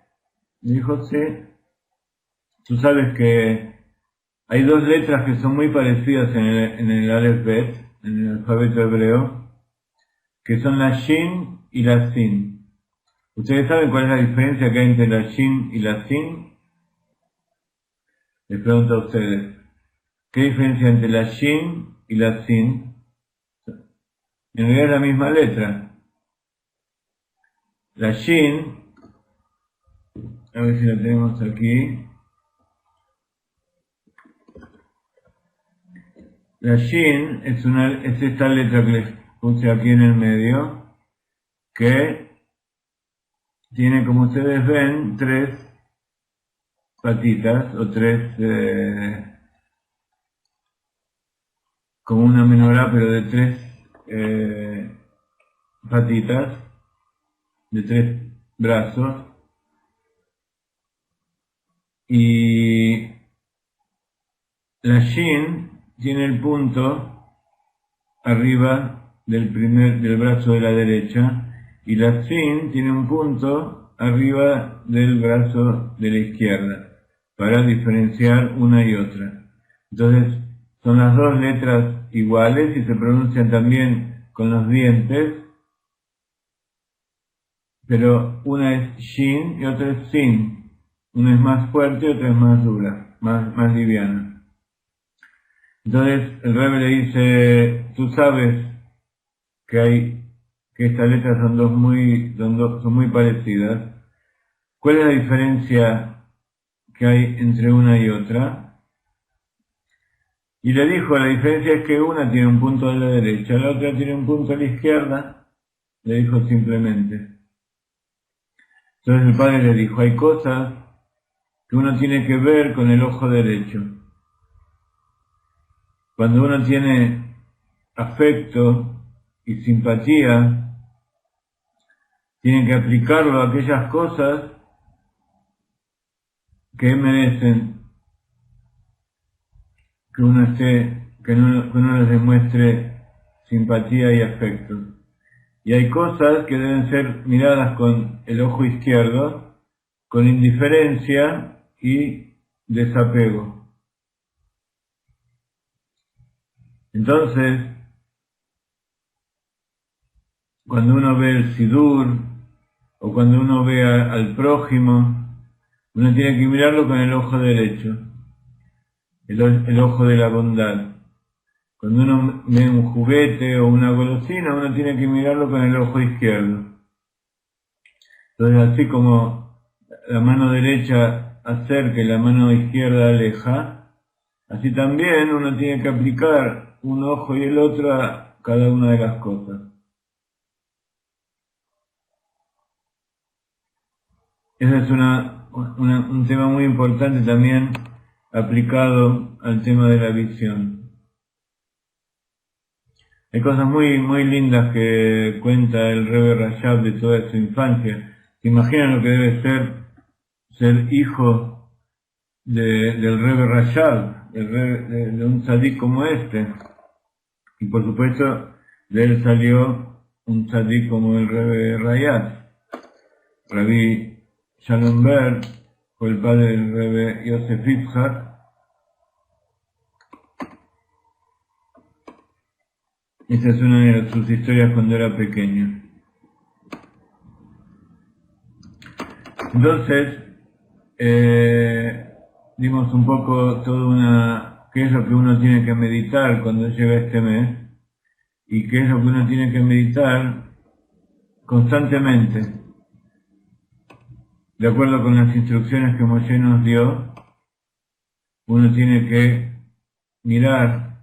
S1: Le dijo, sí. Tú sabes que hay dos letras que son muy parecidas en el Aleph Bet, en el alfabeto hebreo, que son la Shin y la Sin. ¿Ustedes saben cuál es la diferencia que hay entre la Shin y la Sin? Les pregunto a ustedes, ¿qué diferencia entre la Shin y la Sin? En realidad es la misma letra. La Shin, a ver si la tenemos aquí. La Shin es esta letra que les puse aquí en el medio, que tiene, como ustedes ven, tres patitas, o tres, como una menorá, pero de tres patitas, de tres brazos, y la Shin tiene el punto arriba del brazo de la derecha, y la Sin tiene un punto arriba del brazo de la izquierda, para diferenciar una y otra. Entonces, son las dos letras iguales y se pronuncian también con los dientes, pero una es Shin y otra es Sin. Una es más fuerte y otra es más dura, más liviana. Entonces el Rebbe le dice, tú sabes que estas letras son muy parecidas. ¿Cuál es la diferencia que hay entre una y otra? Y le dijo, la diferencia es que una tiene un punto a la derecha, la otra tiene un punto a la izquierda. Le dijo simplemente. Entonces el padre le dijo, hay cosas que uno tiene que ver con el ojo derecho. Cuando uno tiene afecto y simpatía, tiene que aplicarlo a aquellas cosas que merecen que uno les demuestre simpatía y afecto. Y hay cosas que deben ser miradas con el ojo izquierdo, con indiferencia y desapego. Entonces, cuando uno ve el Sidur, o cuando uno ve al prójimo, uno tiene que mirarlo con el ojo derecho, el ojo de la bondad. Cuando uno ve un juguete o una golosina, uno tiene que mirarlo con el ojo izquierdo. Entonces, así como la mano derecha acerca y la mano izquierda aleja, así también uno tiene que aplicar un ojo y el otro a cada una de las cosas. Ese es un tema muy importante también aplicado al tema de la visión. Hay cosas muy lindas que cuenta el Rebbe Rayab de toda su infancia. ¿Se imaginan lo que debe ser hijo del Rebbe Rayab, de un tzadik como este? Y por supuesto, de él salió un tzadik como el Rebbe Rayab. Rabbi Shalom Ber fue el padre del Rebbe Yosef Yitzhak. Esa es una de sus historias cuando era pequeño. Entonces, dimos un poco qué es lo que uno tiene que meditar cuando llega este mes, y qué es lo que uno tiene que meditar constantemente. de acuerdo con las instrucciones que Moshe nos dio, uno tiene que mirar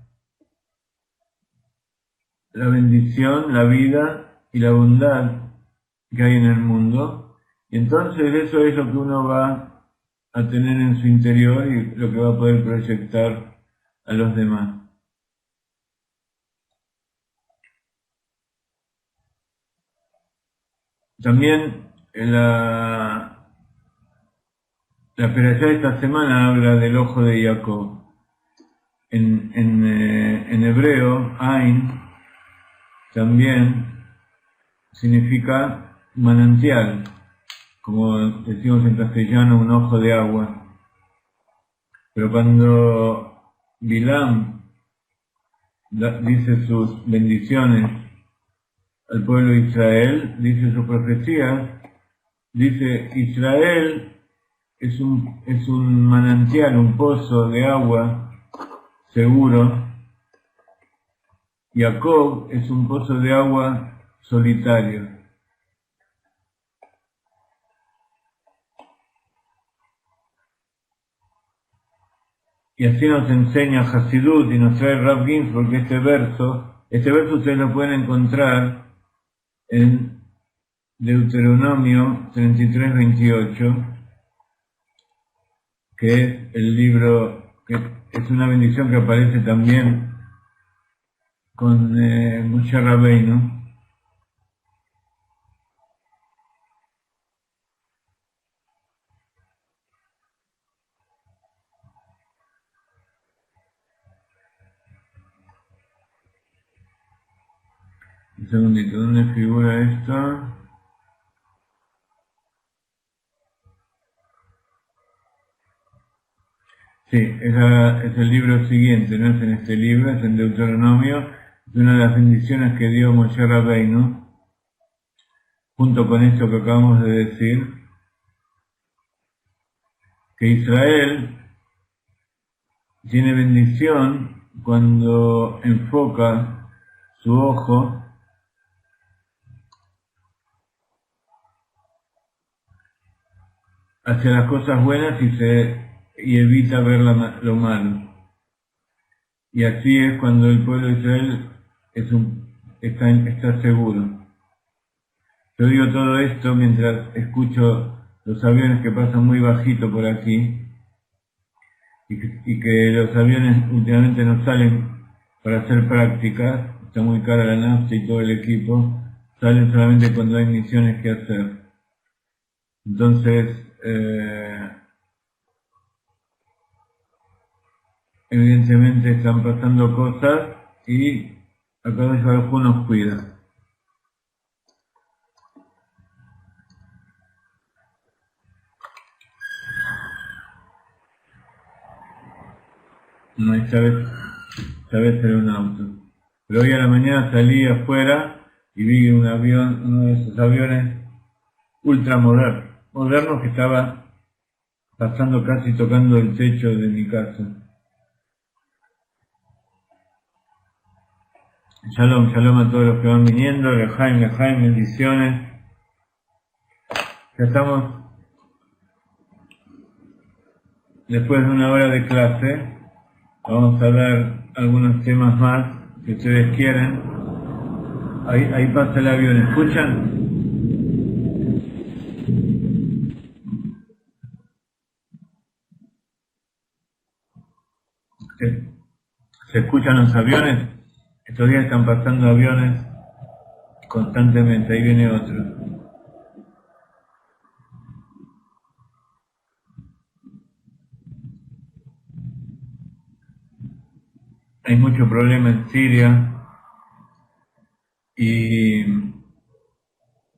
S1: la bendición, la vida y la bondad que hay en el mundo, y entonces eso es lo que uno va a tener en su interior y lo que va a poder proyectar a los demás. También la perashá de esta semana habla del ojo de Jacob. En hebreo, Ain también significa manantial, como decimos en castellano, un ojo de agua. Pero cuando Bilam dice sus bendiciones al pueblo de Israel, dice sus profecías, dice: Israel es un manantial, un pozo de agua seguro. Jacob es un pozo de agua solitario. Y así nos enseña Hasidut y nos trae Rav Ginsburg, porque este verso ustedes lo pueden encontrar en Deuteronomio 33:28, que es el libro, que es una bendición que aparece también con Moshe Rabbeinu. Un segundito, ¿dónde figura esto? Sí, es el libro siguiente, no es en este libro, es en Deuteronomio, es una de las bendiciones que dio Moshe Rabbeinu, junto con esto que acabamos de decir, que Israel tiene bendición cuando enfoca su ojo hacia las cosas buenas y evita ver lo malo. Y así es cuando el pueblo de Israel está seguro. Yo digo todo esto mientras escucho los aviones que pasan muy bajito por aquí y que los aviones últimamente no salen para hacer prácticas, está muy cara la nafta y todo el equipo, salen solamente cuando hay misiones que hacer. Entonces, evidentemente están pasando cosas y acá nos cuida. No, esta vez era un auto. Pero hoy a la mañana salí afuera y vi uno de esos aviones modernos que estaba pasando casi tocando el techo de mi casa. Shalom, shalom a todos los que van viniendo, Lejaim, bendiciones. Ya estamos después de una hora de clase. Vamos a ver algunos temas más que ustedes quieren. Ahí pasa el avión, ¿escuchan? ¿Se escuchan los aviones? Estos días están pasando aviones constantemente, ahí viene otro. Hay mucho problema en Siria y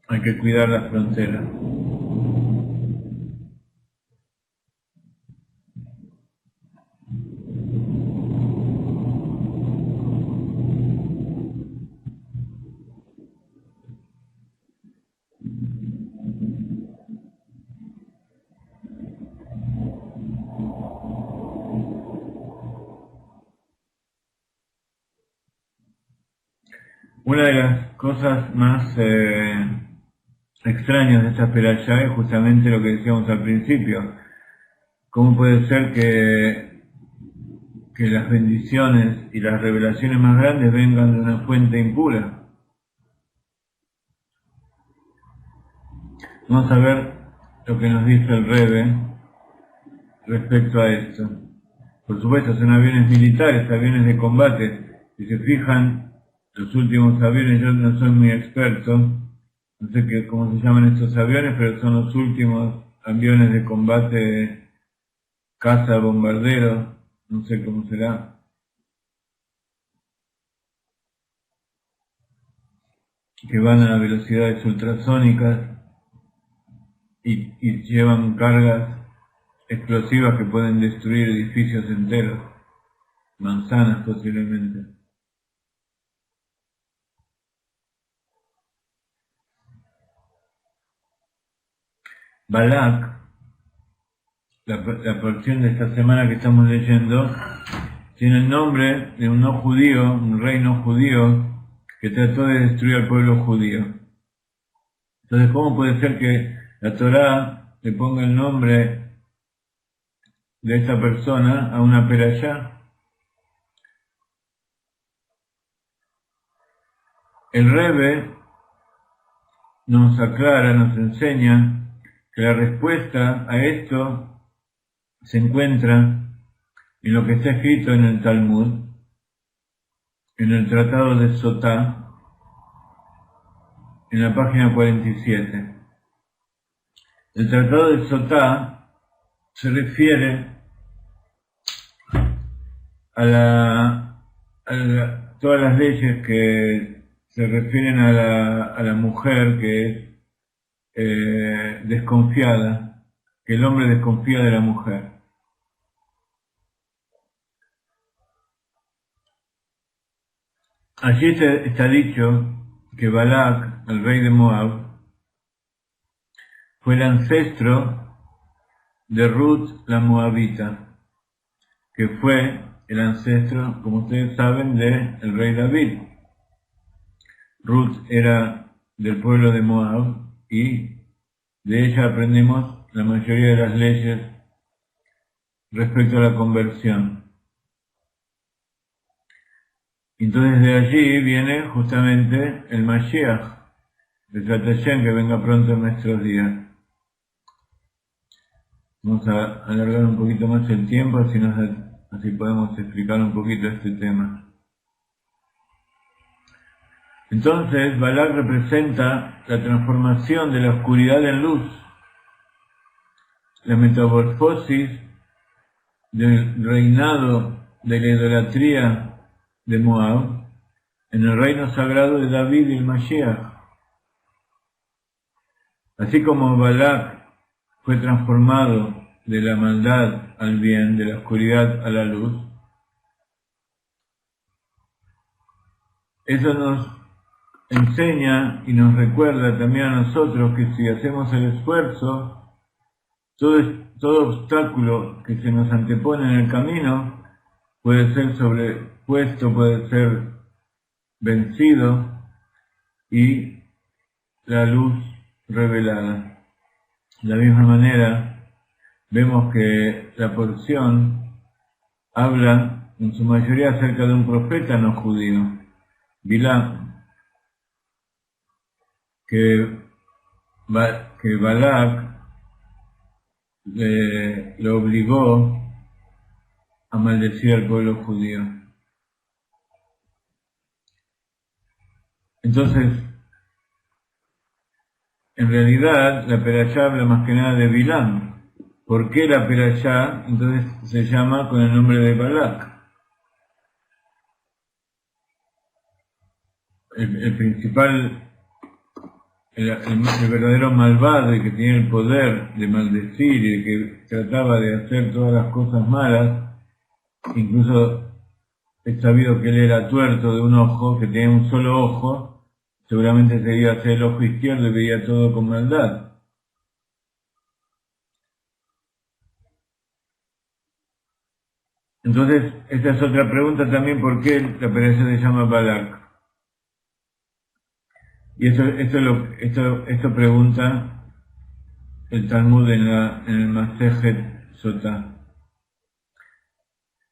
S1: hay que cuidar las fronteras. Una de las cosas más extraños de esta perashá es justamente lo que decíamos al principio. ¿Cómo puede ser que las bendiciones y las revelaciones más grandes vengan de una fuente impura? Vamos a ver lo que nos dice el Rebbe respecto a esto. Por supuesto, son aviones militares, aviones de combate. Si se fijan, los últimos aviones, yo no soy muy experto, no sé cómo se llaman estos aviones, pero son los últimos aviones de combate, caza, bombardero, no sé cómo será, que van a velocidades ultrasónicas y llevan cargas explosivas que pueden destruir edificios enteros, manzanas posiblemente. Balak, la porción de esta semana que estamos leyendo, tiene el nombre de un no judío, un rey no judío, que trató de destruir al pueblo judío. Entonces, ¿cómo puede ser que la Torá le ponga el nombre de esta persona a una perashá? El Rebbe nos aclara, nos enseña que la respuesta a esto se encuentra en lo que está escrito en el Talmud, en el Tratado de Sotá, en la página 47. El Tratado de Sotá se refiere a todas las leyes que se refieren a la mujer que es desconfiada, que el hombre desconfía de la mujer. Allí está dicho que Balak, el rey de Moab, fue el ancestro de Ruth la Moabita, que fue el ancestro, como ustedes saben, del rey David. Ruth era del pueblo de Moab y de ella aprendemos la mayoría de las leyes respecto a la conversión. Entonces de allí viene justamente el Mashiach, el Hashem, que venga pronto en nuestros días. Vamos a alargar un poquito más el tiempo, así podemos explicar un poquito este tema. Entonces, Balak representa la transformación de la oscuridad en luz, la metamorfosis del reinado de la idolatría de Moab en el reino sagrado de David y el Mashiach. Así como Balak fue transformado de la maldad al bien, de la oscuridad a la luz, eso nos enseña y nos recuerda también a nosotros que si hacemos el esfuerzo, todo obstáculo que se nos antepone en el camino puede ser sobrepuesto, puede ser vencido y la luz revelada. De la misma manera, vemos que la porción habla en su mayoría acerca de un profeta no judío, Bilam, que Balak lo obligó a maldecir al pueblo judío. Entonces, en realidad, la perashá habla más que nada de Bilam. ¿Por qué la perashá entonces se llama con el nombre de Balak? El principal, el verdadero malvado y que tiene el poder de maldecir y que trataba de hacer todas las cosas malas, incluso es sabido que él era tuerto de un ojo, que tenía un solo ojo, seguramente sería hacia el ojo izquierdo y veía todo con maldad. Entonces, esta es otra pregunta también, ¿por qué la perashá se llama Balak? Y esto pregunta el Talmud en el Masejet Sotá.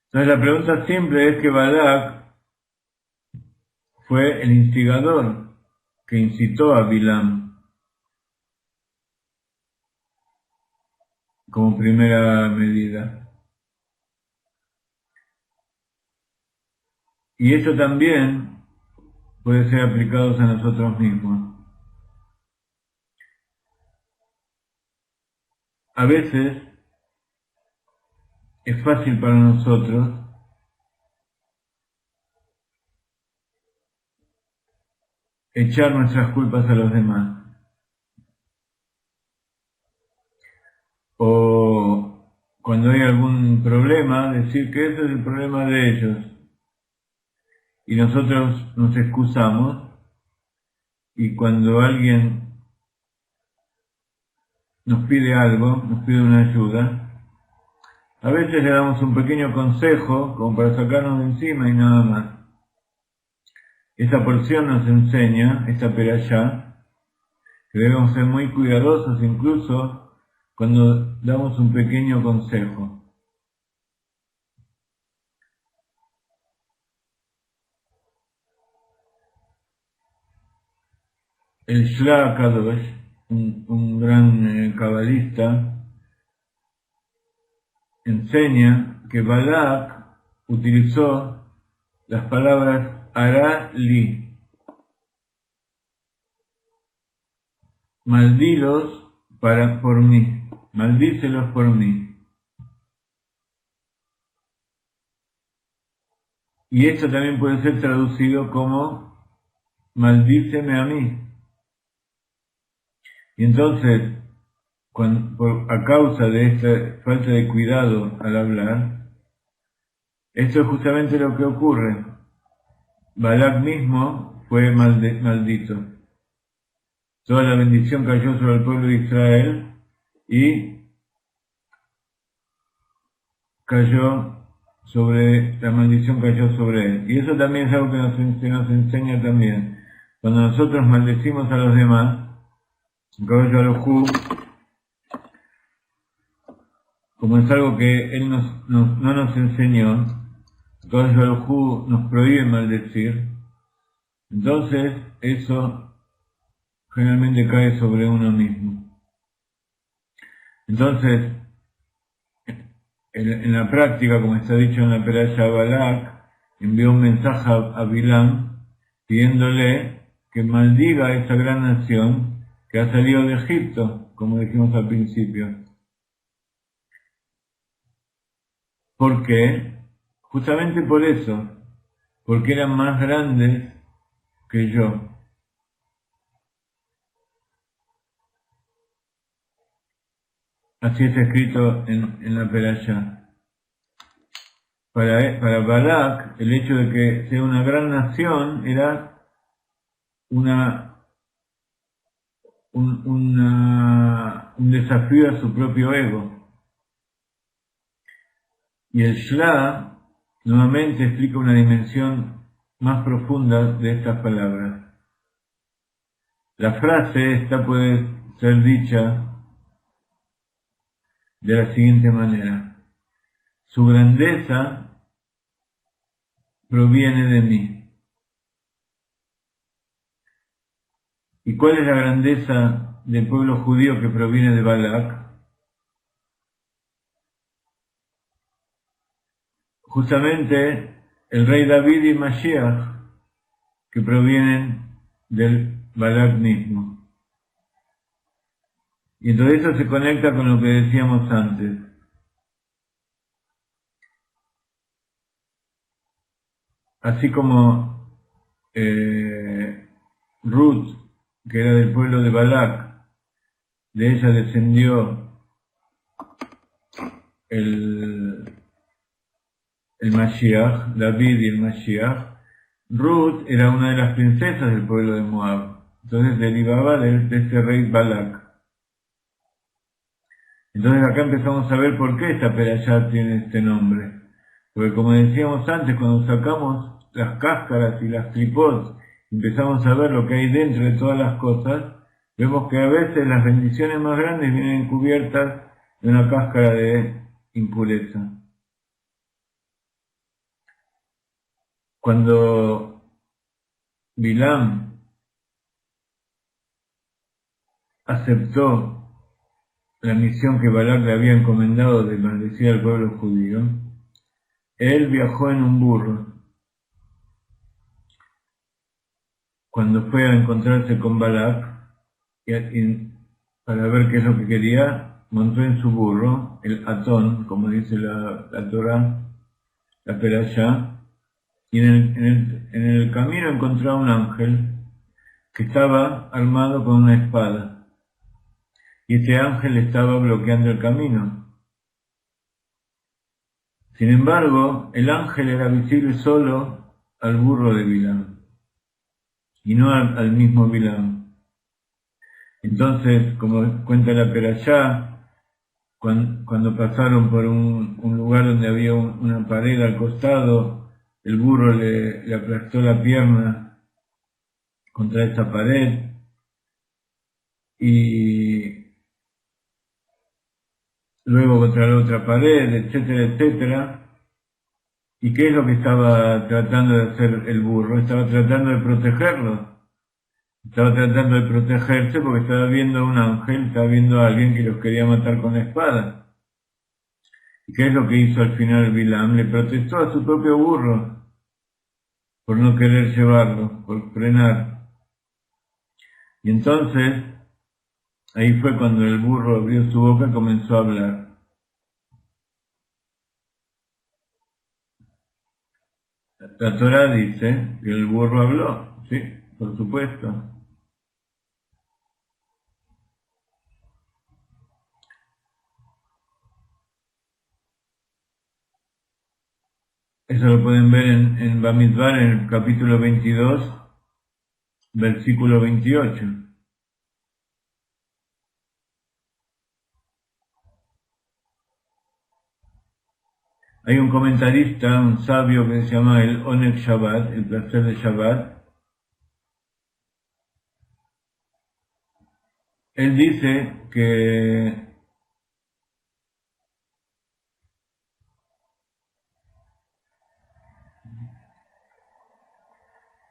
S1: Entonces la pregunta simple es que Balak fue el instigador que incitó a Bilam como primera medida. Y eso también puede ser aplicado a nosotros mismos. A veces es fácil para nosotros echar nuestras culpas a los demás. O cuando hay algún problema, decir que ese es el problema de ellos. Y nosotros nos excusamos, y cuando alguien nos pide algo, nos pide una ayuda, a veces le damos un pequeño consejo como para sacarnos de encima y nada más. Esa porción nos enseña, esta perashá, que debemos ser muy cuidadosos incluso cuando damos un pequeño consejo. El Shla Kadosh, un gran cabalista, enseña que Balak utilizó las palabras hará li, maldílos por mí, maldícelos por mí. Y esto también puede ser traducido como maldíceme a mí. Y entonces, a causa de esta falta de cuidado al hablar, esto es justamente lo que ocurre. Balak mismo fue maldito. Toda la bendición cayó sobre el pueblo de Israel y la maldición cayó sobre él. Y eso también es algo que se nos enseña también. Cuando nosotros maldecimos a los demás, como es algo que él no nos enseñó, nos prohíbe maldecir, entonces eso generalmente cae sobre uno mismo. Entonces, en la práctica, como está dicho en la Perashá, Balak envió un mensaje a Bilam pidiéndole que maldiga a esa gran nación que ha salido de Egipto, como dijimos al principio. ¿Por qué? Justamente por eso, porque eran más grandes que yo. Así está escrito en la Perashá. Para Balak, el hecho de que sea una gran nación era un desafío a su propio ego. Y el Shla nuevamente explica una dimensión más profunda de estas palabras. La frase esta puede ser dicha de la siguiente manera: su grandeza proviene de mí. ¿Y cuál es la grandeza del pueblo judío que proviene de Balak? Justamente el rey David y Mashiach, que provienen del Balak mismo. Y entonces eso se conecta con lo que decíamos antes. Así como Ruth, que era del pueblo de Balak, de ella descendió el Mashiach, David y el Mashiach. Ruth era una de las princesas del pueblo de Moab, entonces derivaba de ese rey Balak. Entonces acá empezamos a ver por qué esta perashá tiene este nombre. Porque como decíamos antes, cuando sacamos las cáscaras y las clipot empezamos a ver lo que hay dentro de todas las cosas, vemos que a veces las bendiciones más grandes vienen cubiertas de una cáscara de impureza. Cuando Bilam aceptó la misión que Balac le había encomendado de maldecir al pueblo judío, él viajó en un burro. Cuando fue a encontrarse con Balac y para ver qué es lo que quería, montó en su burro, el Atón, como dice la Torá, la Perashá, y en el camino encontró a un ángel que estaba armado con una espada, y ese ángel estaba bloqueando el camino. Sin embargo, el ángel era visible solo al burro de Bilam, y no al mismo Bilam. Entonces, como cuenta la Perashá, cuando pasaron por un lugar donde había una pared al costado, el burro le aplastó la pierna contra esa pared y luego contra la otra pared, etcétera, etcétera. ¿Y qué es lo que estaba tratando de hacer el burro? Estaba tratando de protegerlo. Estaba tratando de protegerse porque estaba viendo a un ángel, estaba viendo a alguien que los quería matar con la espada. ¿Y qué es lo que hizo al final Bilam? Le protestó a su propio burro por no querer llevarlo, por frenar. Y entonces, ahí fue cuando el burro abrió su boca y comenzó a hablar. La Torá dice que el burro habló, sí, por supuesto. Eso lo pueden ver en Bamidbar, en el capítulo 22, versículo 28. Hay un comentarista, un sabio que se llama el Oneg Shabbat, el placer de Shabbat. Él dice que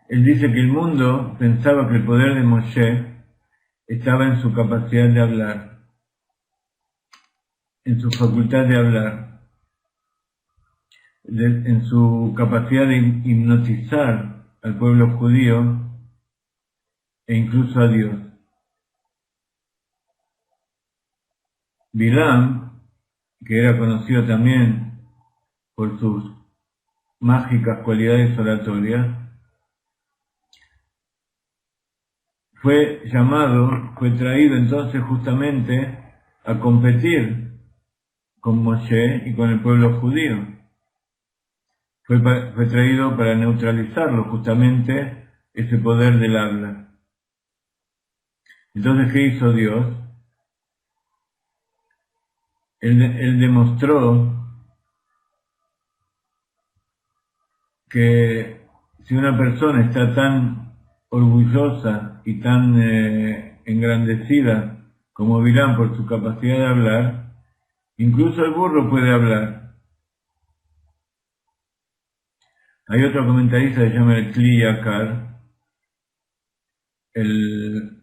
S1: el mundo pensaba que el poder de Moshe estaba en su capacidad de hablar, en su facultad de hablar, en su capacidad de hipnotizar al pueblo judío e incluso a Dios. Bilam, que era conocido también por sus mágicas cualidades oratorias, fue traído entonces justamente a competir con Moshe y con el pueblo judío. Fue traído para neutralizarlo justamente ese poder del habla. Entonces, ¿qué hizo Dios? Él demostró que si una persona está tan orgullosa y tan engrandecida como Bilam por su capacidad de hablar, incluso el burro puede hablar. Hay otro comentarista que se llama el Kli Yakar, el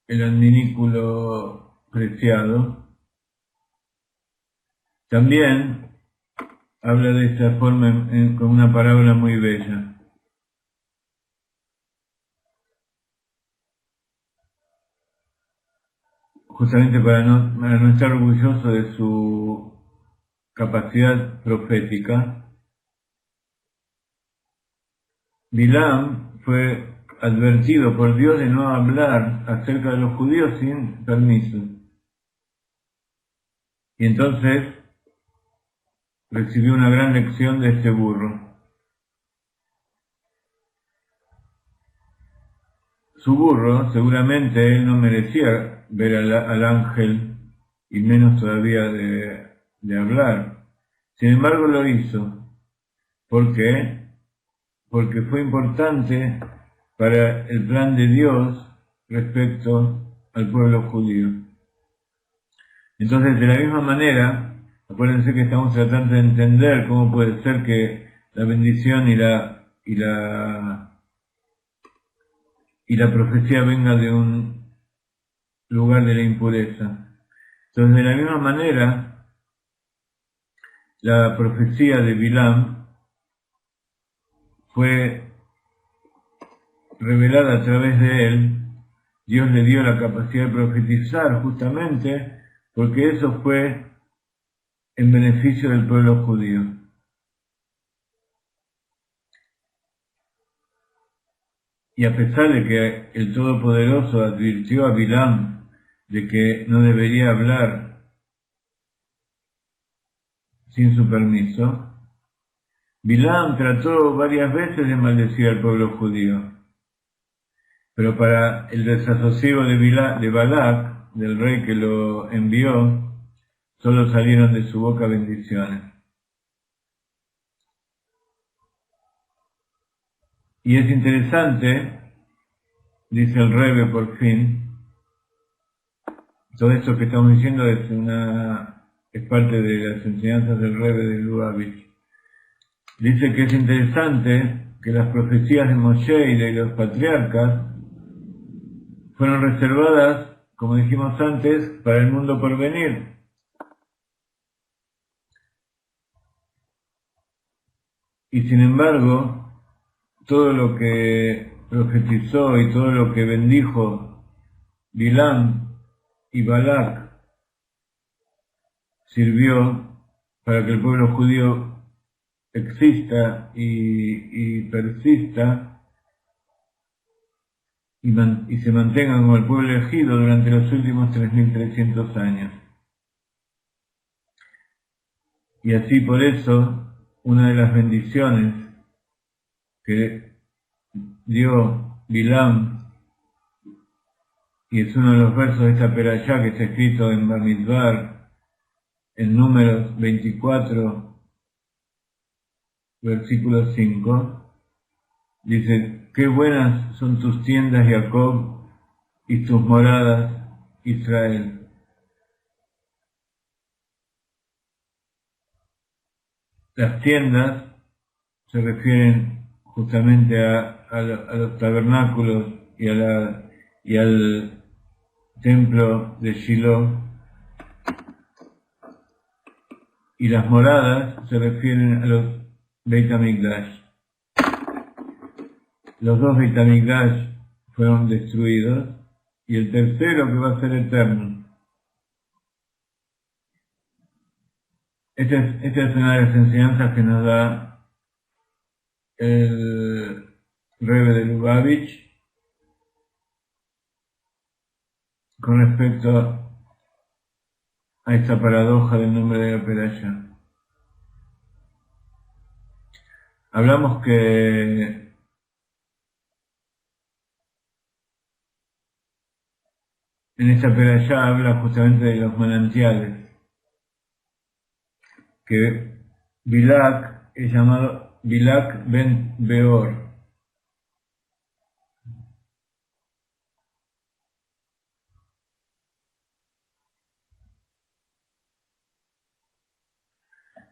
S1: adminículo preciado. También habla de esta forma con una parábola muy bella. Justamente para no estar orgulloso de su capacidad profética, Bilam fue advertido por Dios de no hablar acerca de los judíos sin permiso. Y entonces recibió una gran lección de este burro. Su burro, seguramente él no merecía ver al ángel y menos todavía de hablar. Sin embargo lo hizo. ¿Por qué? porque fue importante para el plan de Dios respecto al pueblo judío. Entonces, de la misma manera, acuérdense que estamos tratando de entender cómo puede ser que la bendición y la profecía venga de un lugar de la impureza. Entonces, de la misma manera, la profecía de Bilam fue revelada a través de él. Dios le dio la capacidad de profetizar justamente porque eso fue en beneficio del pueblo judío. Y a pesar de que el Todopoderoso advirtió a Bilam de que no debería hablar sin su permiso, Bilam trató varias veces de maldecir al pueblo judío. Pero para el desasosiego de Balac, del rey que lo envió, solo salieron de su boca bendiciones. Y es interesante, dice el Rebbe por fin, todo esto que estamos diciendo es parte de las enseñanzas del Rebbe de Lubavitch. Dice que es interesante que las profecías de Moshe y de los patriarcas fueron reservadas, como dijimos antes, para el mundo por venir. Y sin embargo, todo lo que profetizó y todo lo que bendijo Bilam y Balac sirvió para que el pueblo judío exista y persista y se mantenga como el pueblo elegido durante los últimos 3.300 años. Y así por eso, una de las bendiciones que dio Bilam, y es uno de los versos de esta perashá que está escrito en Bamidbar, en Números 24, versículo 5, dice: qué buenas son tus tiendas, Jacob, y tus moradas, Israel. Las tiendas se refieren justamente a los tabernáculos y al templo de Shiloh, y las moradas se refieren a los Beit HaMikdash. Los dos Beit HaMikdash fueron destruidos, y el tercero que va a ser eterno. Esta es una de las enseñanzas que nos da el Rebbe de Lubavitch con respecto a esta paradoja del nombre de la perashá. Hablamos que en esta perashá habla justamente de los manantiales, que Bilak es llamado Bilak ben Beor.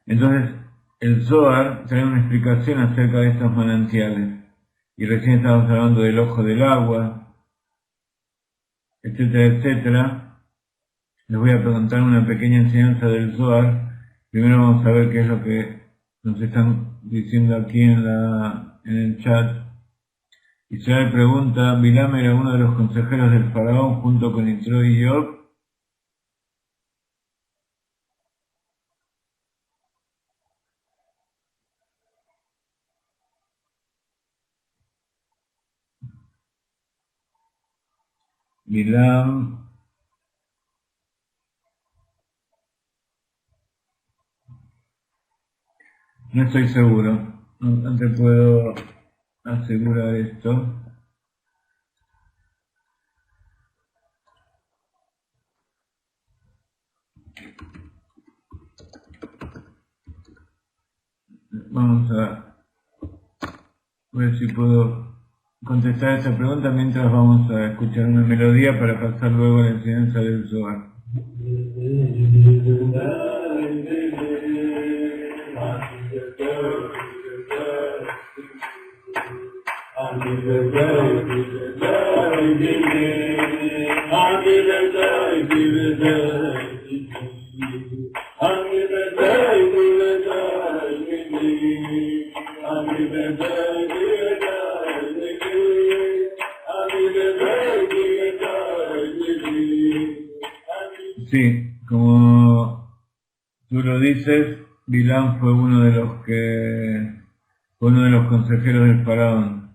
S1: Entonces, el Zohar trae una explicación acerca de estos manantiales. Y recién estábamos hablando del ojo del agua, etcétera, etcétera. Les voy a preguntar una pequeña enseñanza del Zohar. Primero vamos a ver qué es lo que nos están diciendo aquí en el chat. Israel pregunta: ¿Bilam era uno de los consejeros del faraón junto con Yitro y Job? Bilam no estoy seguro, no te puedo asegurar esto. ver si puedo contestar esa pregunta mientras vamos a escuchar una melodía para pasar luego a la enseñanza del Zohar. Sí, como tú lo dices, Bilam fue uno de los consejeros del faraón.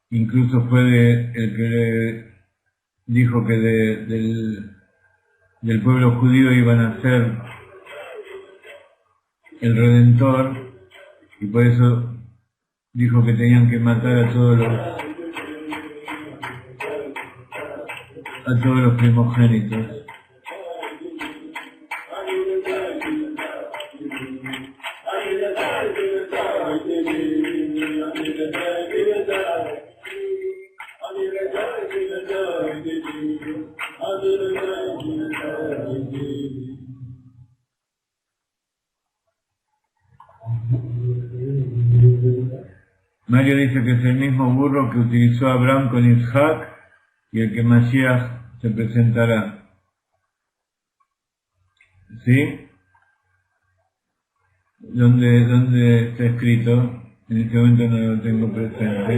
S1: Incluso fue el que le dijo que del pueblo judío iban a ser el Redentor, y por eso dijo que tenían que matar a todos los primogénitos. Mario dice que es el mismo burro que utilizó Abraham con Isaac y el que Mashiach se presentará. ¿Sí? ¿Dónde está escrito? En este momento no lo tengo presente.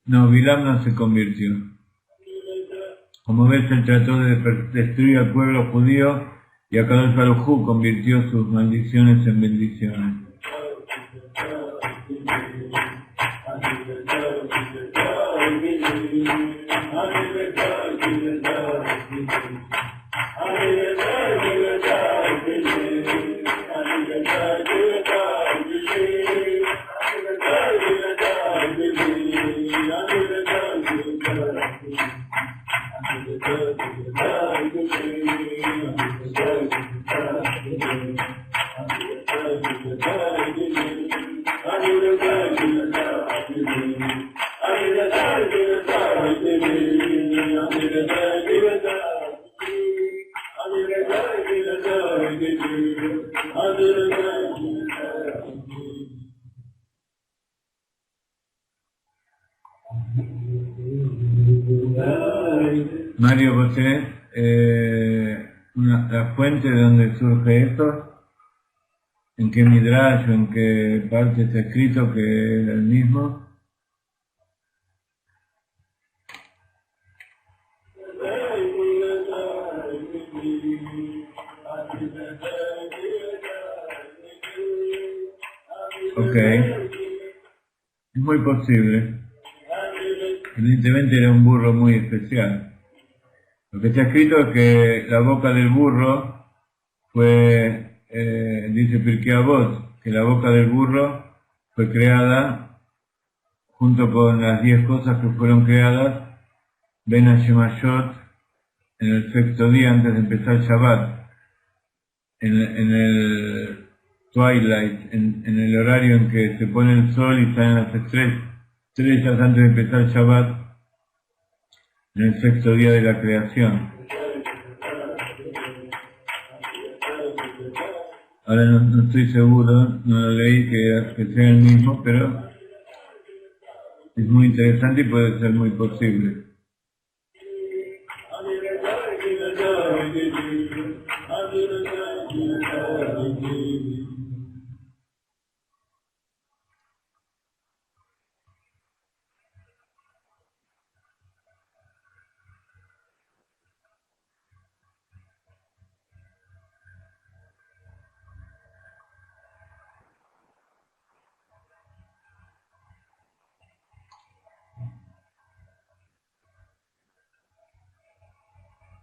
S1: No, Bilam no se convirtió. Como ves, él trató de destruir al pueblo judío y Akadosh Baruj Hu convirtió sus maldiciones en bendiciones. Mario, ¿vos tenés la fuente de donde surge esto? ¿En qué midrash o en qué parte está escrito que era el mismo? Ok, es muy posible. Evidentemente era un burro muy especial. Lo que está escrito es que la boca del burro fue, dice Pirkei Avot, que la boca del burro fue creada junto con las 10 cosas que fueron creadas Ben Hashemashot en el sexto día antes de empezar Shabbat, en el twilight, en el horario en que se pone el sol y salen las estrellas antes de empezar Shabbat, en el sexto día de la creación. Ahora no estoy seguro, no lo leí que sea el mismo, pero es muy interesante y puede ser muy posible.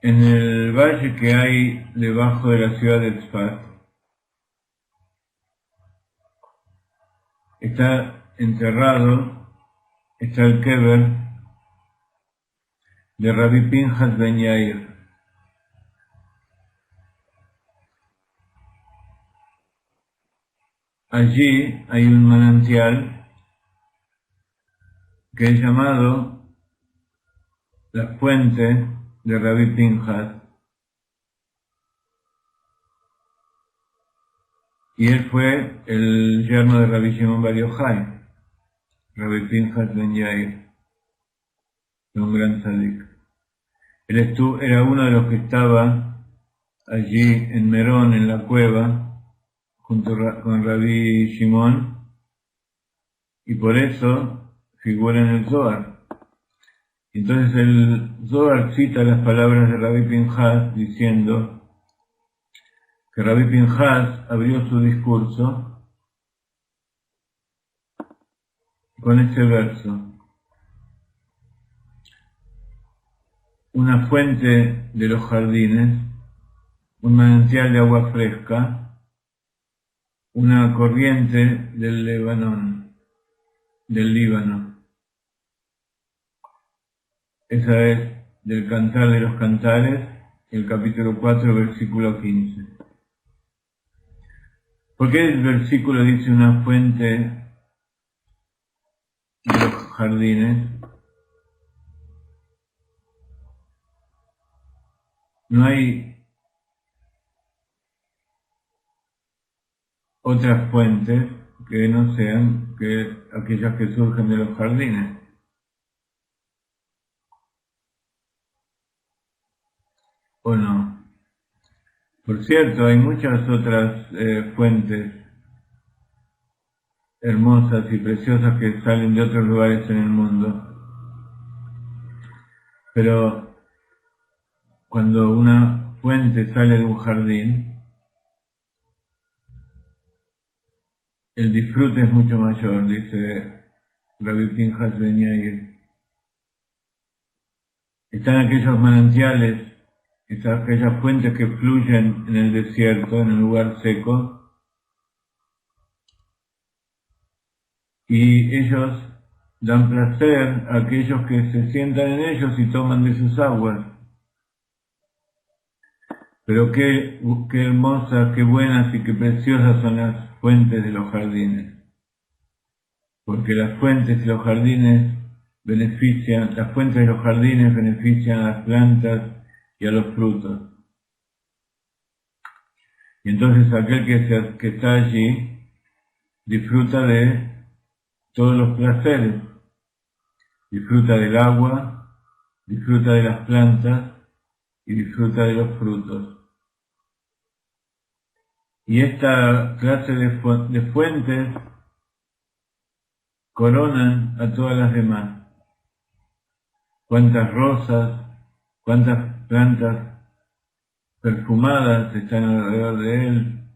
S1: En el valle que hay debajo de la ciudad de Tzfat, está enterrado está el Kever de Rabbi Pinhas Ben Yair. Allí hay un manantial que es llamado la fuente de Rabbi Pinhas, y él fue el yerno de Rabbi Shimon Bar Yochai, Rabbi Pinhas Ben Yair, un gran tzadik. Él era uno de los que estaba allí en Merón, en la cueva, junto con Rabbi Shimon, y por eso figura en el Zohar. Entonces el Zohar cita las palabras de Rabbi Pinhas diciendo que Rabbi Pinhas abrió su discurso con este verso: una fuente de los jardines, un manantial de agua fresca, una corriente del Líbano. Esa es del Cantar de los Cantares, el capítulo 4, versículo 15. ¿Por qué el versículo dice una fuente de los jardines? No hay otras fuentes que no sean que aquellas que surgen de los jardines. ¿O no? Por cierto, hay muchas otras fuentes hermosas y preciosas que salen de otros lugares en el mundo. Pero cuando una fuente sale de un jardín, el disfrute es mucho mayor, dice Rabbi Pinhas Ben Yair. Están aquellos manantiales, aquellas fuentes que fluyen en el desierto, en el lugar seco, y ellos dan placer a aquellos que se sientan en ellos y toman de sus aguas. Pero qué hermosas, qué buenas y qué preciosas son las fuentes de los jardines. Porque las fuentes de los jardines benefician a las plantas y a los frutos. Y entonces aquel que está allí disfruta de todos los placeres. Disfruta del agua, disfruta de las plantas y disfruta de los frutos. Y esta clase de fuentes coronan a todas las demás. Cuántas rosas, cuántas plantas perfumadas están alrededor de él.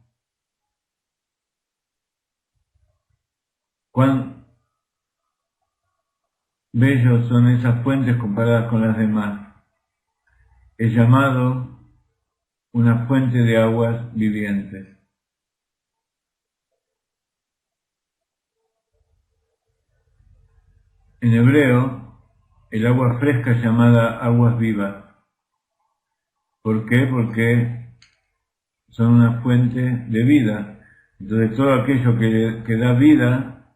S1: Cuán bellos son esas fuentes comparadas con las demás. Es llamado una fuente de aguas vivientes. En hebreo, el agua fresca es llamada aguas vivas. ¿Por qué? Porque son una fuente de vida. Entonces todo aquello que da vida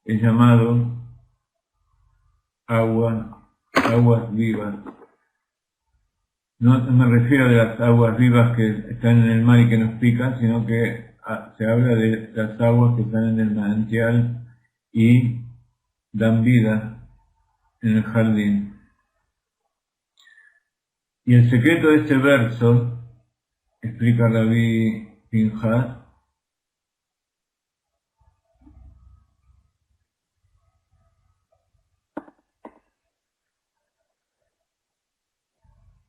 S1: es llamado aguas vivas. No me refiero a las aguas vivas que están en el mar y que nos pican, sino que se habla de las aguas que están en el manantial y dan vida en el jardín. Y el secreto de este verso, explica Rabbi Pinhas,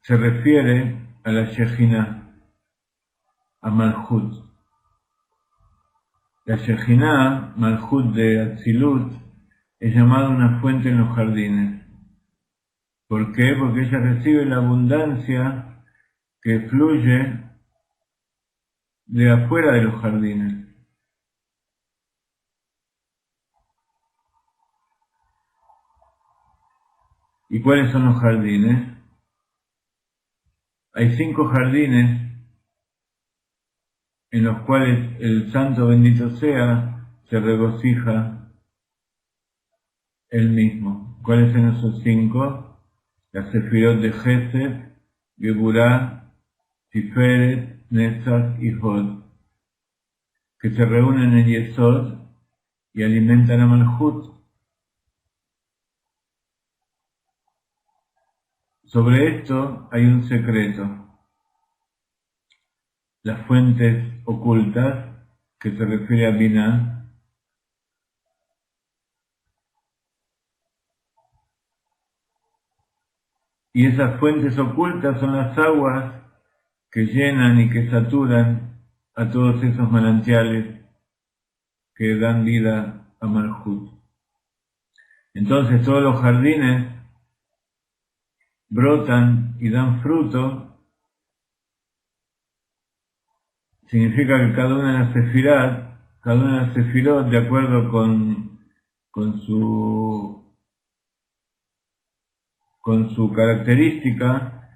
S1: se refiere a la Shejina, a Malhut. La Shejina, Malhut de Atzilut, es llamada una fuente en los jardines. ¿Por qué? Porque ella recibe la abundancia que fluye de afuera de los jardines. ¿Y cuáles son los jardines? Hay 5 jardines en los cuales el santo bendito sea se regocija él mismo. ¿Cuáles son esos 5? Las sefirot de Gesed, Geburah, Tiferet, Netzach y Hod, que se reúnen en Yesod y alimentan a Malhut. Sobre esto hay un secreto. Las fuentes ocultas, que se refiere a Binah, y esas fuentes ocultas son las aguas que llenan y que saturan a todos esos manantiales que dan vida a Malhut. Entonces todos los jardines brotan y dan fruto. Significa que cada una de las sefirot, de acuerdo con su característica,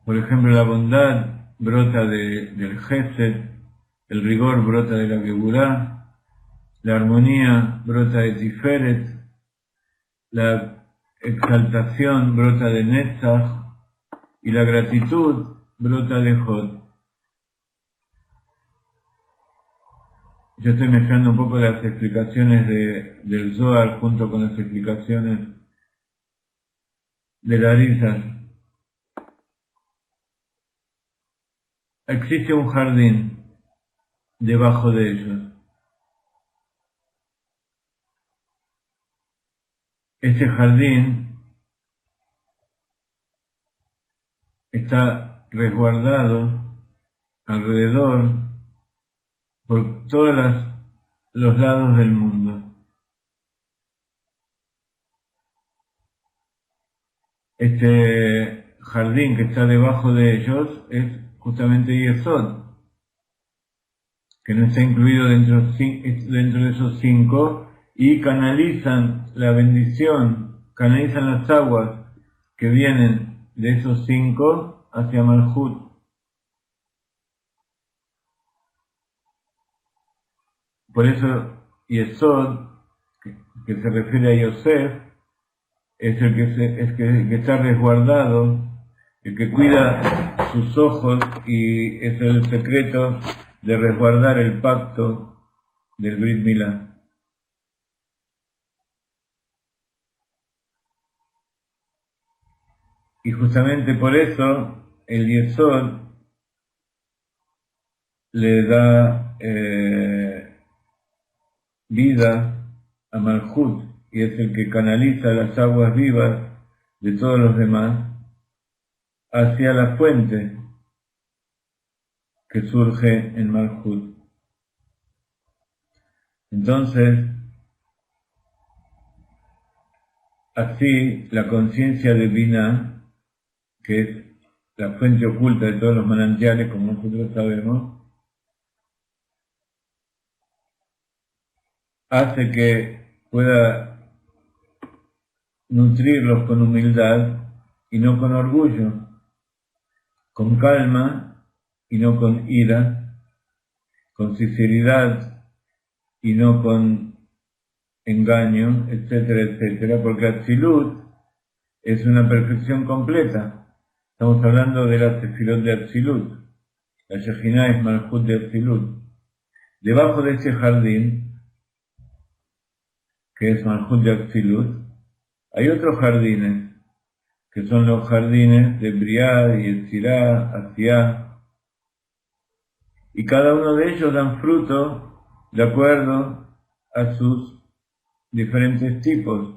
S1: por ejemplo, la bondad brota del Gesed, el rigor brota de la Geburah, la armonía brota de Tiferet, la exaltación brota de Netzach y la gratitud brota de Hod. Yo estoy mezclando un poco las explicaciones del Zohar junto con las explicaciones de la Arizal. Existe un jardín debajo de ellos. Ese jardín está resguardado alrededor por todos los lados del mundo. Este jardín que está debajo de ellos es justamente Yesod, que no está incluido dentro de esos 5, y canalizan la bendición, canalizan las aguas que vienen de esos 5 hacia Malhut. Por eso Yesod, que se refiere a Yosef, es el que está resguardado, el que cuida sus ojos, y es el secreto de resguardar el pacto del Brit Milá. Y justamente por eso el Yesod le da vida a Malhut, y es el que canaliza las aguas vivas de todos los demás hacia la fuente que surge en Malhut. Entonces, así la conciencia divina, que es la fuente oculta de todos los manantiales, como nosotros sabemos, hace que pueda nutrirlos con humildad y no con orgullo, con calma y no con ira, con sinceridad y no con engaño, etcétera, etcétera, porque Atzilut es una perfección completa. Estamos hablando de la Sefirot de Atzilut. La Shejinah es Malhut de Atzilut. Debajo de ese jardín, que es Malhut de Atzilut, hay otros jardines, que son los jardines de Briah, Yetzirah, Asiá, y cada uno de ellos dan fruto de acuerdo a sus diferentes tipos.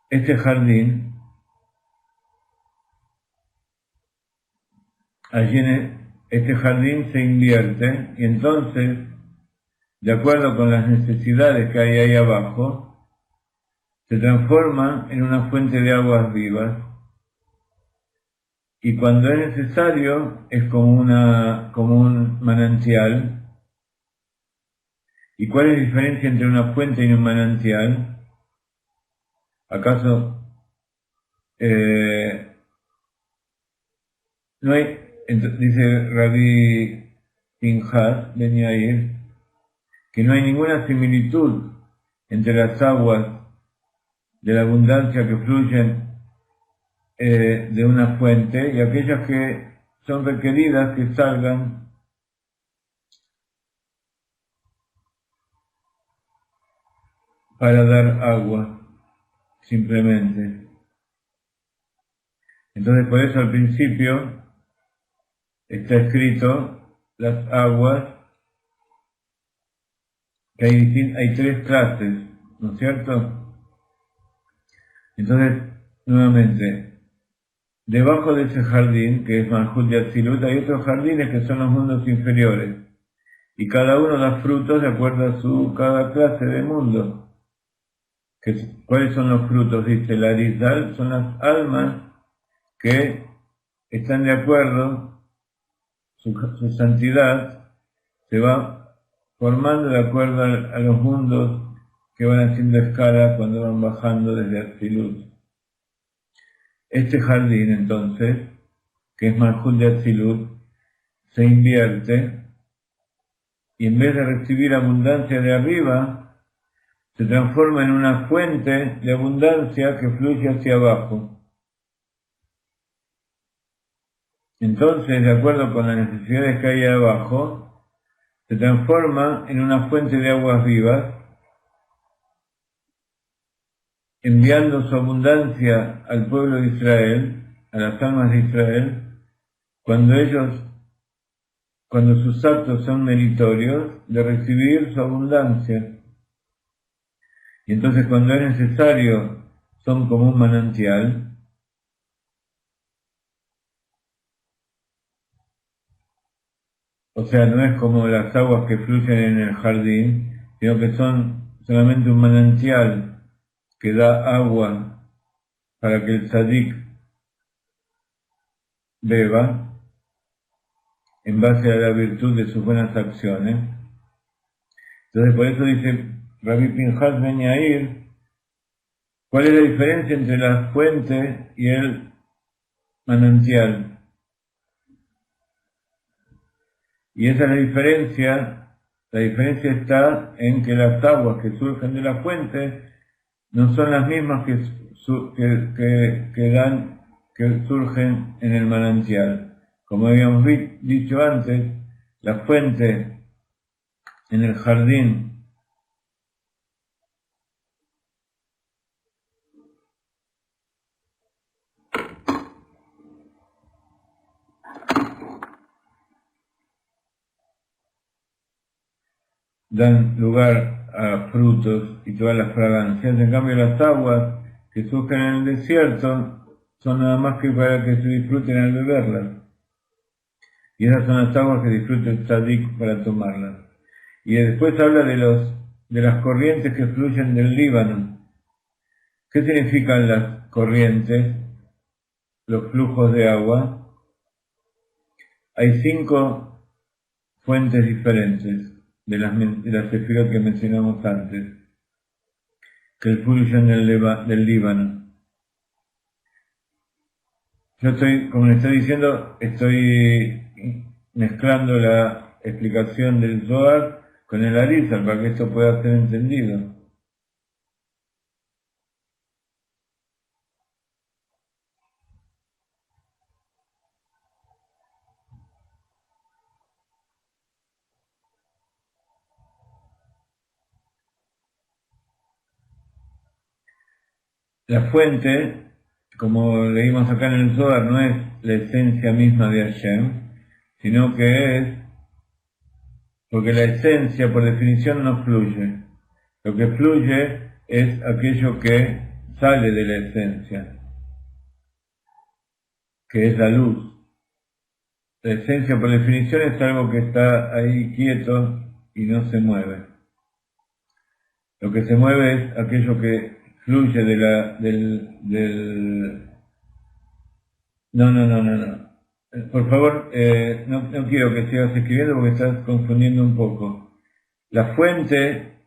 S1: Este jardín, este jardín se invierte, y entonces, de acuerdo con las necesidades que hay ahí abajo, se transforma en una fuente de aguas vivas, y cuando es necesario es como un manantial, ¿Y cuál es la diferencia entre una fuente y un manantial? ¿Acaso no hay, dice Rabbi Pinhas Ben Yair, que no hay ninguna similitud entre las aguas de la abundancia que fluyen de una fuente y aquellas que son requeridas que salgan para dar agua, simplemente. Entonces por eso al principio está escrito las aguas, que hay tres clases, ¿no es cierto? Entonces, nuevamente, debajo de ese jardín, que es Malhut de Atzilut, hay otros jardines que son los mundos inferiores, y cada uno da frutos de acuerdo a su cada clase de mundo. ¿Cuáles son los frutos? Dice la Arizal, son las almas que están de acuerdo, su santidad se va formando de acuerdo a los mundos que van haciendo escala cuando van bajando desde Atzilut. Este jardín, entonces, que es Malhut de Atzilut, se invierte y en vez de recibir abundancia de arriba, se transforma en una fuente de abundancia que fluye hacia abajo. Entonces, de acuerdo con las necesidades que hay abajo, se transforma en una fuente de aguas vivas, enviando su abundancia al pueblo de Israel, a las almas de Israel, cuando sus actos son meritorios de recibir su abundancia. Y entonces cuando es necesario, son como un manantial. O sea, no es como las aguas que fluyen en el jardín, sino que son solamente un manantial que da agua para que el tzadik beba en base a la virtud de sus buenas acciones. Entonces por eso dice Rabbi Pinhas Ben Yair, ¿cuál es la diferencia entre la fuente y el manantial? Y esa es la diferencia está en que las aguas que surgen de la fuente no son las mismas que surgen en el manantial. Como habíamos dicho antes, la fuente en el jardín dan lugar a frutos y todas las fragancias. En cambio, las aguas que surgen en el desierto son nada más que para que se disfruten al beberlas. Y esas son las aguas que disfruta el tzadik para tomarlas. Y después habla de las corrientes que fluyen del Líbano. ¿Qué significan las corrientes? Los flujos de agua. Hay 5 fuentes diferentes de las sefirot que mencionamos antes, que fluyen del Líbano. Yo como le estoy diciendo, estoy mezclando la explicación del Zohar con el Arizal para que esto pueda ser entendido. La fuente, como leímos acá en el Zohar, no es la esencia misma de Hashem, sino que es, porque la esencia por definición no fluye. Lo que fluye es aquello que sale de la esencia, que es la luz. La esencia por definición es algo que está ahí quieto y no se mueve. Lo que se mueve es aquello que fluye No. Por favor, no quiero que sigas escribiendo porque estás confundiendo un poco. La fuente,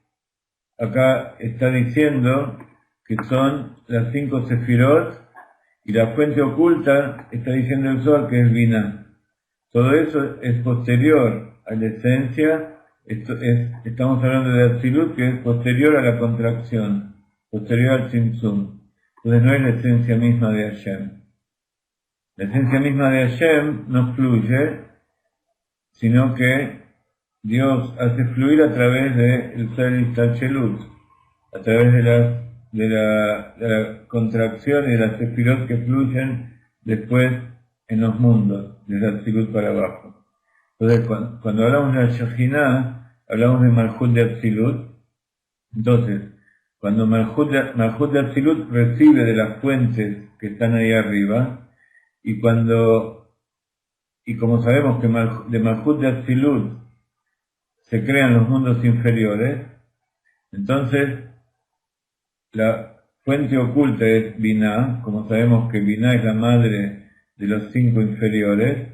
S1: acá está diciendo que son las 5 sefirot, y la fuente oculta está diciendo el Zohar que es Binah. Todo eso es posterior a la esencia, estamos hablando de Atzilut, que es posterior a la contracción, posterior al Tzimtzum. Entonces no es la esencia misma de Hashem. La esencia misma de Hashem no fluye, sino que Dios hace fluir a través del Ser Ishtalchelut, a través de la contracción y de las sefirot que fluyen después en los mundos, desde Atzilut para abajo. Entonces, cuando hablamos de la Shekhinah, hablamos de Malchut de Atzilut. Entonces, cuando Malchut de Atzilut recibe de las fuentes que están ahí arriba, y como sabemos que de Malchut de Atzilut se crean los mundos inferiores, entonces la fuente oculta es Binah, como sabemos que Binah es la madre de los 5 inferiores,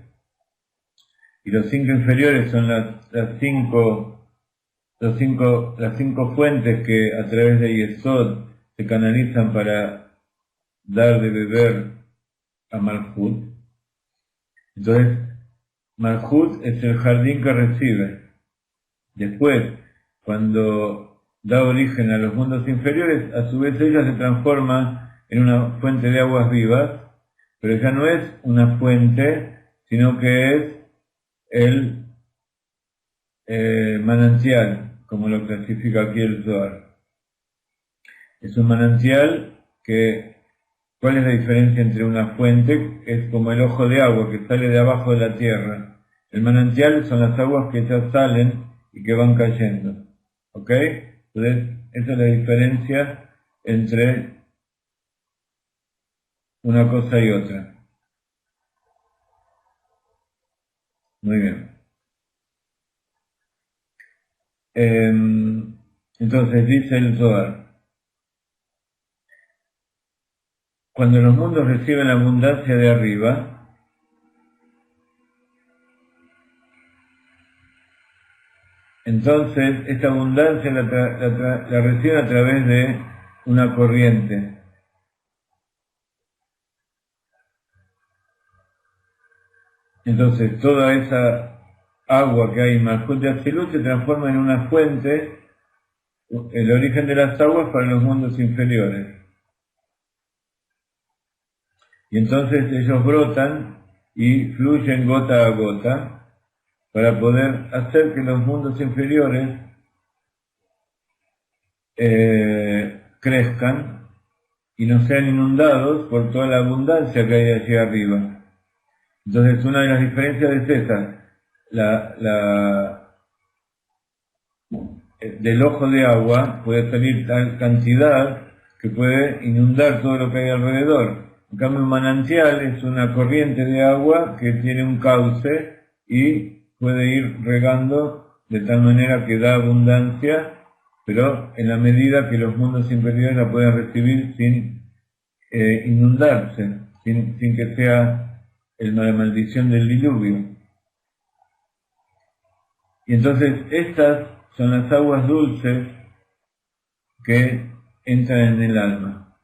S1: y los 5 inferiores son las cinco fuentes que a través de Yesod se canalizan para dar de beber a Malchut. Entonces, Malchut es el jardín que recibe. Después, cuando da origen a los mundos inferiores, a su vez ella se transforma en una fuente de aguas vivas, pero ya no es una fuente, sino que es el manantial, como lo clasifica aquí el Zohar. Es un manantial que, ¿cuál es la diferencia entre una fuente? Es como el ojo de agua que sale de abajo de la tierra. El manantial son las aguas que ya salen y que van cayendo. ¿Ok? Entonces, esa es la diferencia entre una cosa y otra. Muy bien. Entonces dice el Zohar, cuando los mundos reciben la abundancia de arriba, entonces esta abundancia la reciben a través de una corriente. Entonces toda esa agua que hay en Malchut de Atzilut se transforma en una fuente, el origen de las aguas para los mundos inferiores. Y entonces ellos brotan y fluyen gota a gota para poder hacer que los mundos inferiores crezcan y no sean inundados por toda la abundancia que hay allí arriba. Entonces una de las diferencias es esa, del ojo de agua puede salir tal cantidad que puede inundar todo lo que hay alrededor. En cambio, un manantial es una corriente de agua que tiene un cauce y puede ir regando de tal manera que da abundancia, pero en la medida que los mundos inferiores la pueden recibir sin inundarse, sin que sea la maldición del diluvio. Y entonces estas son las aguas dulces que entran en el alma.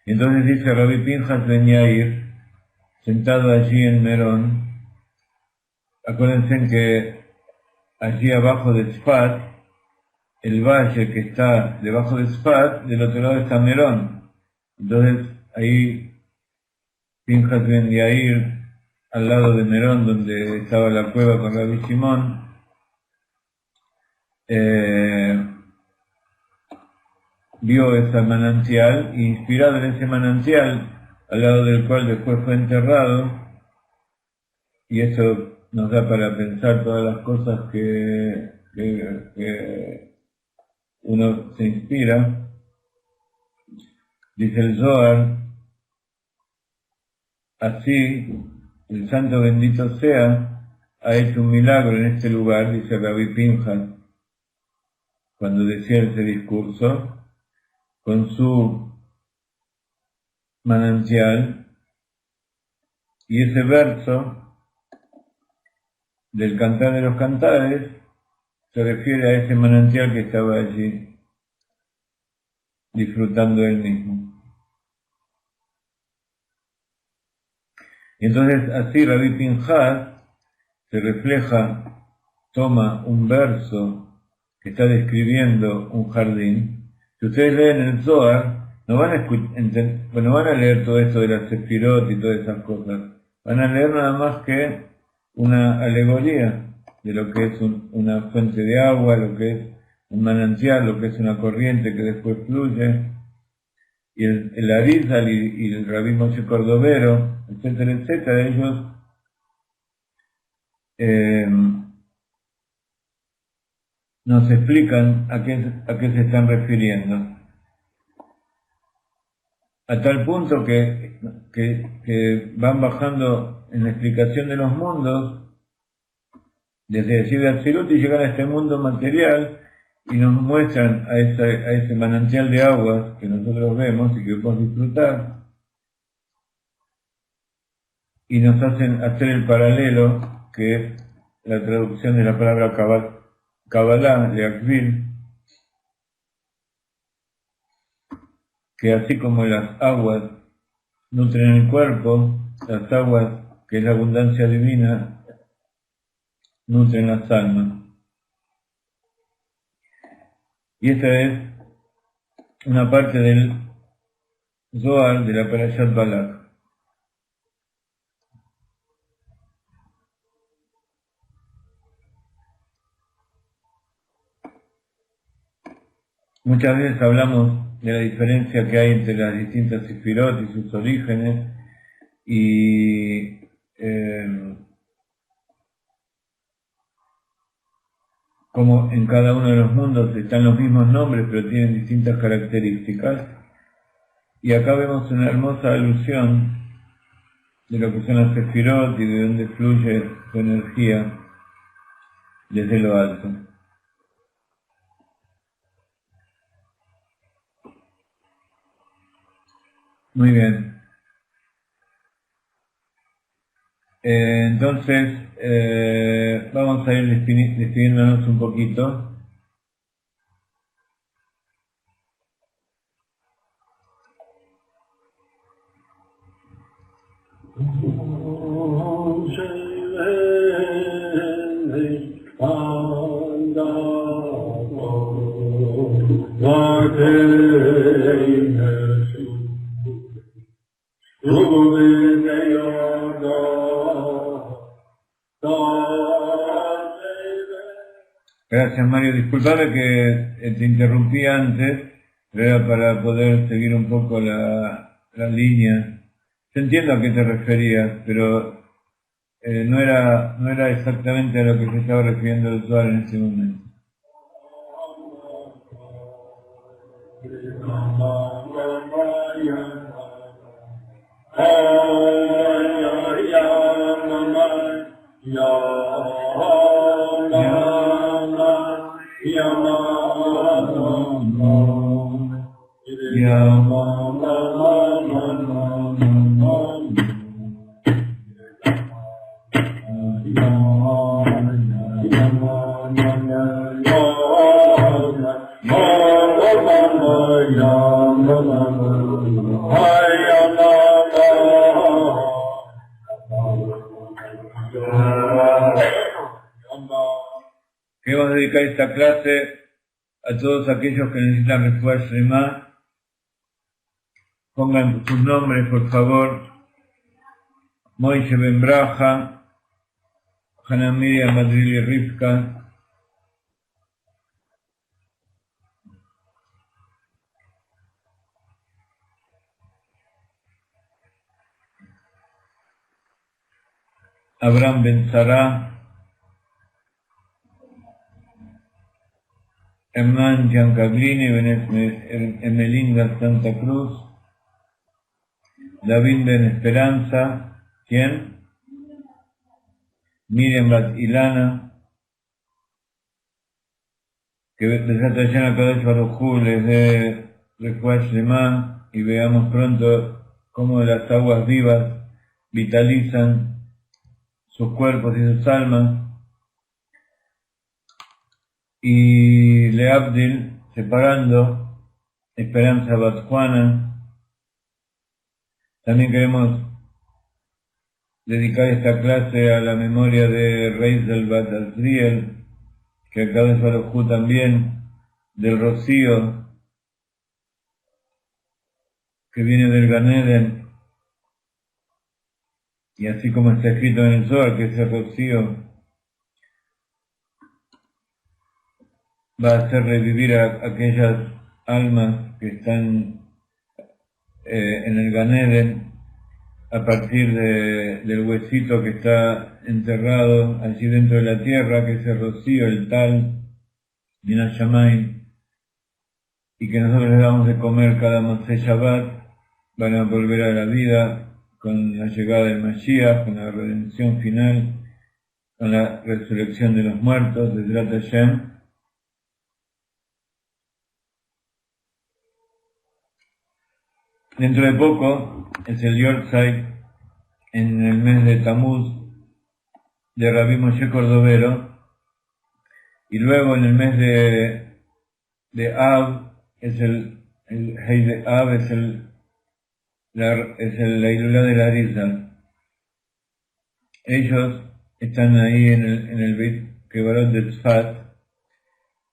S1: Y entonces dice Rabbi Pinchas ben Yair, sentado allí en Merón, acuérdense que allí abajo de Tzfat, el valle que está debajo de Tzfat, del otro lado está Merón. Entonces ahí Pinchas ben Yair, al lado de Merón, donde estaba la cueva con Rabbi Simón, vio ese manantial, e inspirado en ese manantial, al lado del cual después fue enterrado, y eso nos da para pensar todas las cosas que uno se inspira. Dice el Zohar, así el santo bendito sea, ha hecho un milagro en este lugar, dice Rabbi Pinchas, cuando decía ese discurso, con su manantial, y ese verso del Cantar de los Cantares se refiere a ese manantial que estaba allí disfrutando él mismo. Y entonces así Rabbi Pinhas se refleja, toma un verso que está describiendo un jardín. Si ustedes leen el Zohar, no van a leer todo esto de la Sefirot y todas esas cosas. Van a leer nada más que una alegoría de lo que es una fuente de agua, lo que es un manantial, lo que es una corriente que después fluye. Y el Arizal y el Rabí Moshe Cordovero, etcétera, etcétera, ellos nos explican a qué se están refiriendo. A tal punto que van bajando en la explicación de los mundos, desde Yeshivot Atzilut, y llegan a este mundo material y nos muestran a ese manantial de aguas que nosotros vemos y que podemos disfrutar, y nos hacen hacer el paralelo, que es la traducción de la palabra Kabbalah, de Akvil, que así como las aguas nutren el cuerpo, las aguas, que es la abundancia divina, nutren las almas. Y esta es una parte del Zohar de la Parashat Balak. Muchas veces hablamos de la diferencia que hay entre las distintas sefirot y sus orígenes, y como en cada uno de los mundos están los mismos nombres pero tienen distintas características. Y acá vemos una hermosa alusión de lo que son las sefirot y de dónde fluye su energía desde lo alto. Muy bien. Entonces, vamos a ir despidiéndonos un poquito. Gracias, Mario. Disculpame que te interrumpí antes, pero era para poder seguir un poco la línea. Yo entiendo a qué te referías, pero no era exactamente a lo que se estaba refiriendo el Zohar en ese momento. Queremos dedicar esta clase a todos aquellos que necesitan refuah shlema. Pongan sus nombres, por favor. Moishe Ben Braja, Hannah Miriam Madrili Rivka, Abraham Ben Sarah, Hernán Giancaglini, Ben Emelinda Santa Cruz, David Ben Esperanza, ¿quién? Miriam Bat Ilana, que Besatayana Kadosh Baruj Hu les dé refuah shlema y veamos pronto cómo las aguas vivas vitalizan sus cuerpos y sus almas. y Leabdil, separando, Esperanza Bat Juana. También queremos dedicar esta clase a la memoria de Reisel Bat Azriel, que acaba de Baruj también, del rocío que viene del Gan Eden, y así como está escrito en el Zohar, que ese rocío va a hacer revivir a aquellas almas que están en el Gan Eden a partir del huesito que está enterrado allí dentro de la tierra, que es el rocío, el tal, Min Hashamayim, y que nosotros les damos de comer cada Motzei Shabbat. Van a volver a la vida con la llegada del Mashiach, con la redención final, con la resurrección de los muertos, de Zrat Hashem. Dentro de poco es el Yortzeit, en el mes de Tamuz, de Rabbi Moshe Cordovero, y luego en el mes de Av, es el Hei de Av, es la Hilulá de la Arizal. Ellos están ahí en el Beit Kebarot de Tzfat,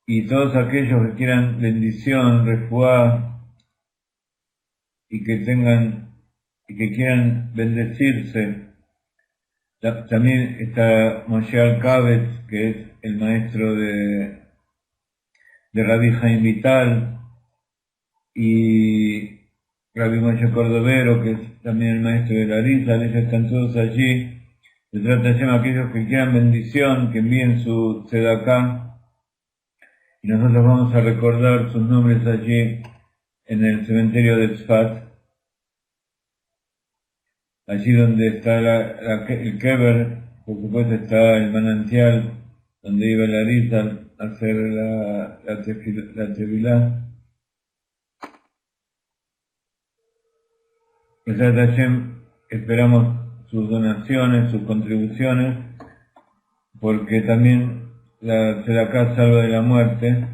S1: y todos aquellos que quieran bendición, refuá, y que quieran bendecirse. También está Moshe Alkavetz, que es el maestro de Rabbi Haim Vital, y Rabbi Moshe Cordovero, que es también el maestro de la Arizal. Ellos están todos allí. Se trata de aquellos que quieran bendición, que envíen su tzedakah, y nosotros vamos a recordar sus nombres allí en el cementerio de Tzfat, allí donde está el Keber. Por supuesto está el manantial donde iba el Arizal a hacer la tevilá. Besat Hashem, esperamos sus donaciones, sus contribuciones, porque también la tzedakah salva de la muerte.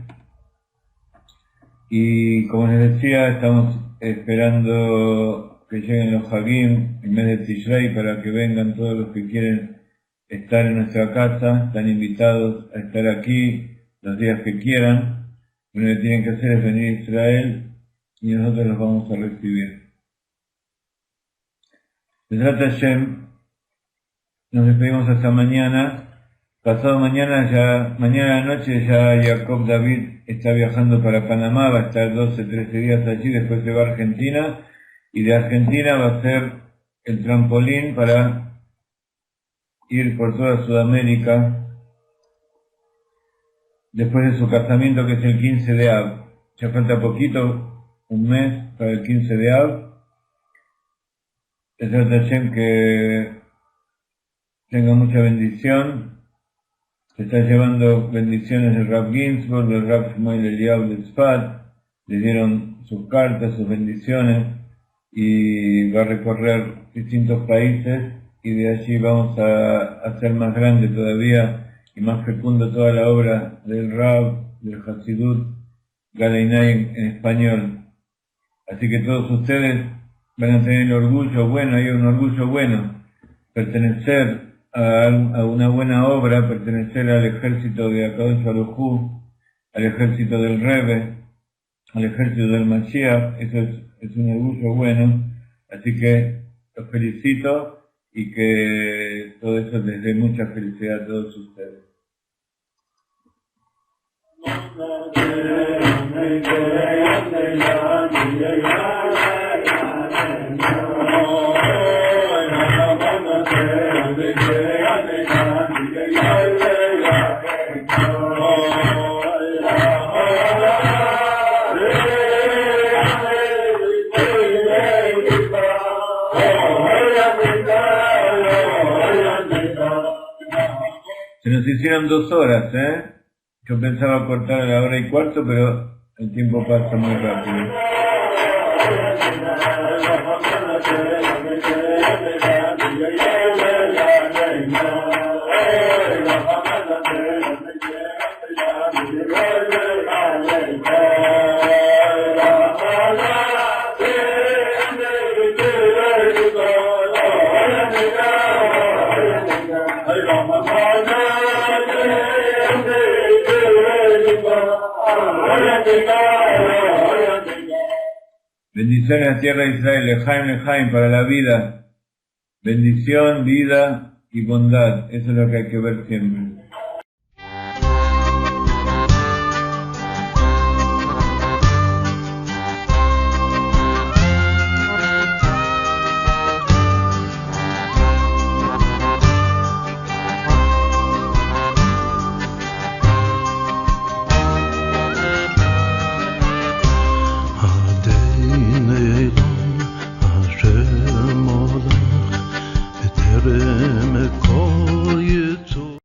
S1: Y como les decía, estamos esperando que lleguen los Hagim, el mes de Tishrei, para que vengan todos los que quieren estar en nuestra casa. Están invitados a estar aquí los días que quieran. Lo que tienen que hacer es venir a Israel y nosotros los vamos a recibir. Besat Hashem, nos despedimos hasta mañana. Pasado mañana a la noche ya Jacob David está viajando para Panamá, va a estar 12-13 días allí, después se va a Argentina, y de Argentina va a ser el trampolín para ir por toda Sudamérica después de su casamiento, que es el 15 de Av. Ya falta poquito, un mes para el 15 de Av. Es el Hashem que tenga mucha bendición. Se está llevando bendiciones del Rav Ginsburg, del Rav Shmuel Eliyahu de Tzfat. Le dieron sus cartas, sus bendiciones, y va a recorrer distintos países, y de allí vamos a hacer más grande todavía y más fecundo toda la obra del Rav, del Hasidut Galeinay en español. Así que todos ustedes van a tener el orgullo bueno, hay un orgullo bueno, pertenecer a una buena obra, pertenecer al ejército de Akadosh Baruj Hu, al ejército del Rebbe, al ejército del Mashiach. Eso es un orgullo bueno, así que los felicito y que todo eso les dé mucha felicidad a todos ustedes. Se nos hicieron 2 horas, Yo pensaba cortar a la 1:15, pero el tiempo pasa muy rápido. Bendición en la tierra de Israel, Lejaim para la vida. Bendición, vida y bondad. Eso es lo que hay que ver siempre.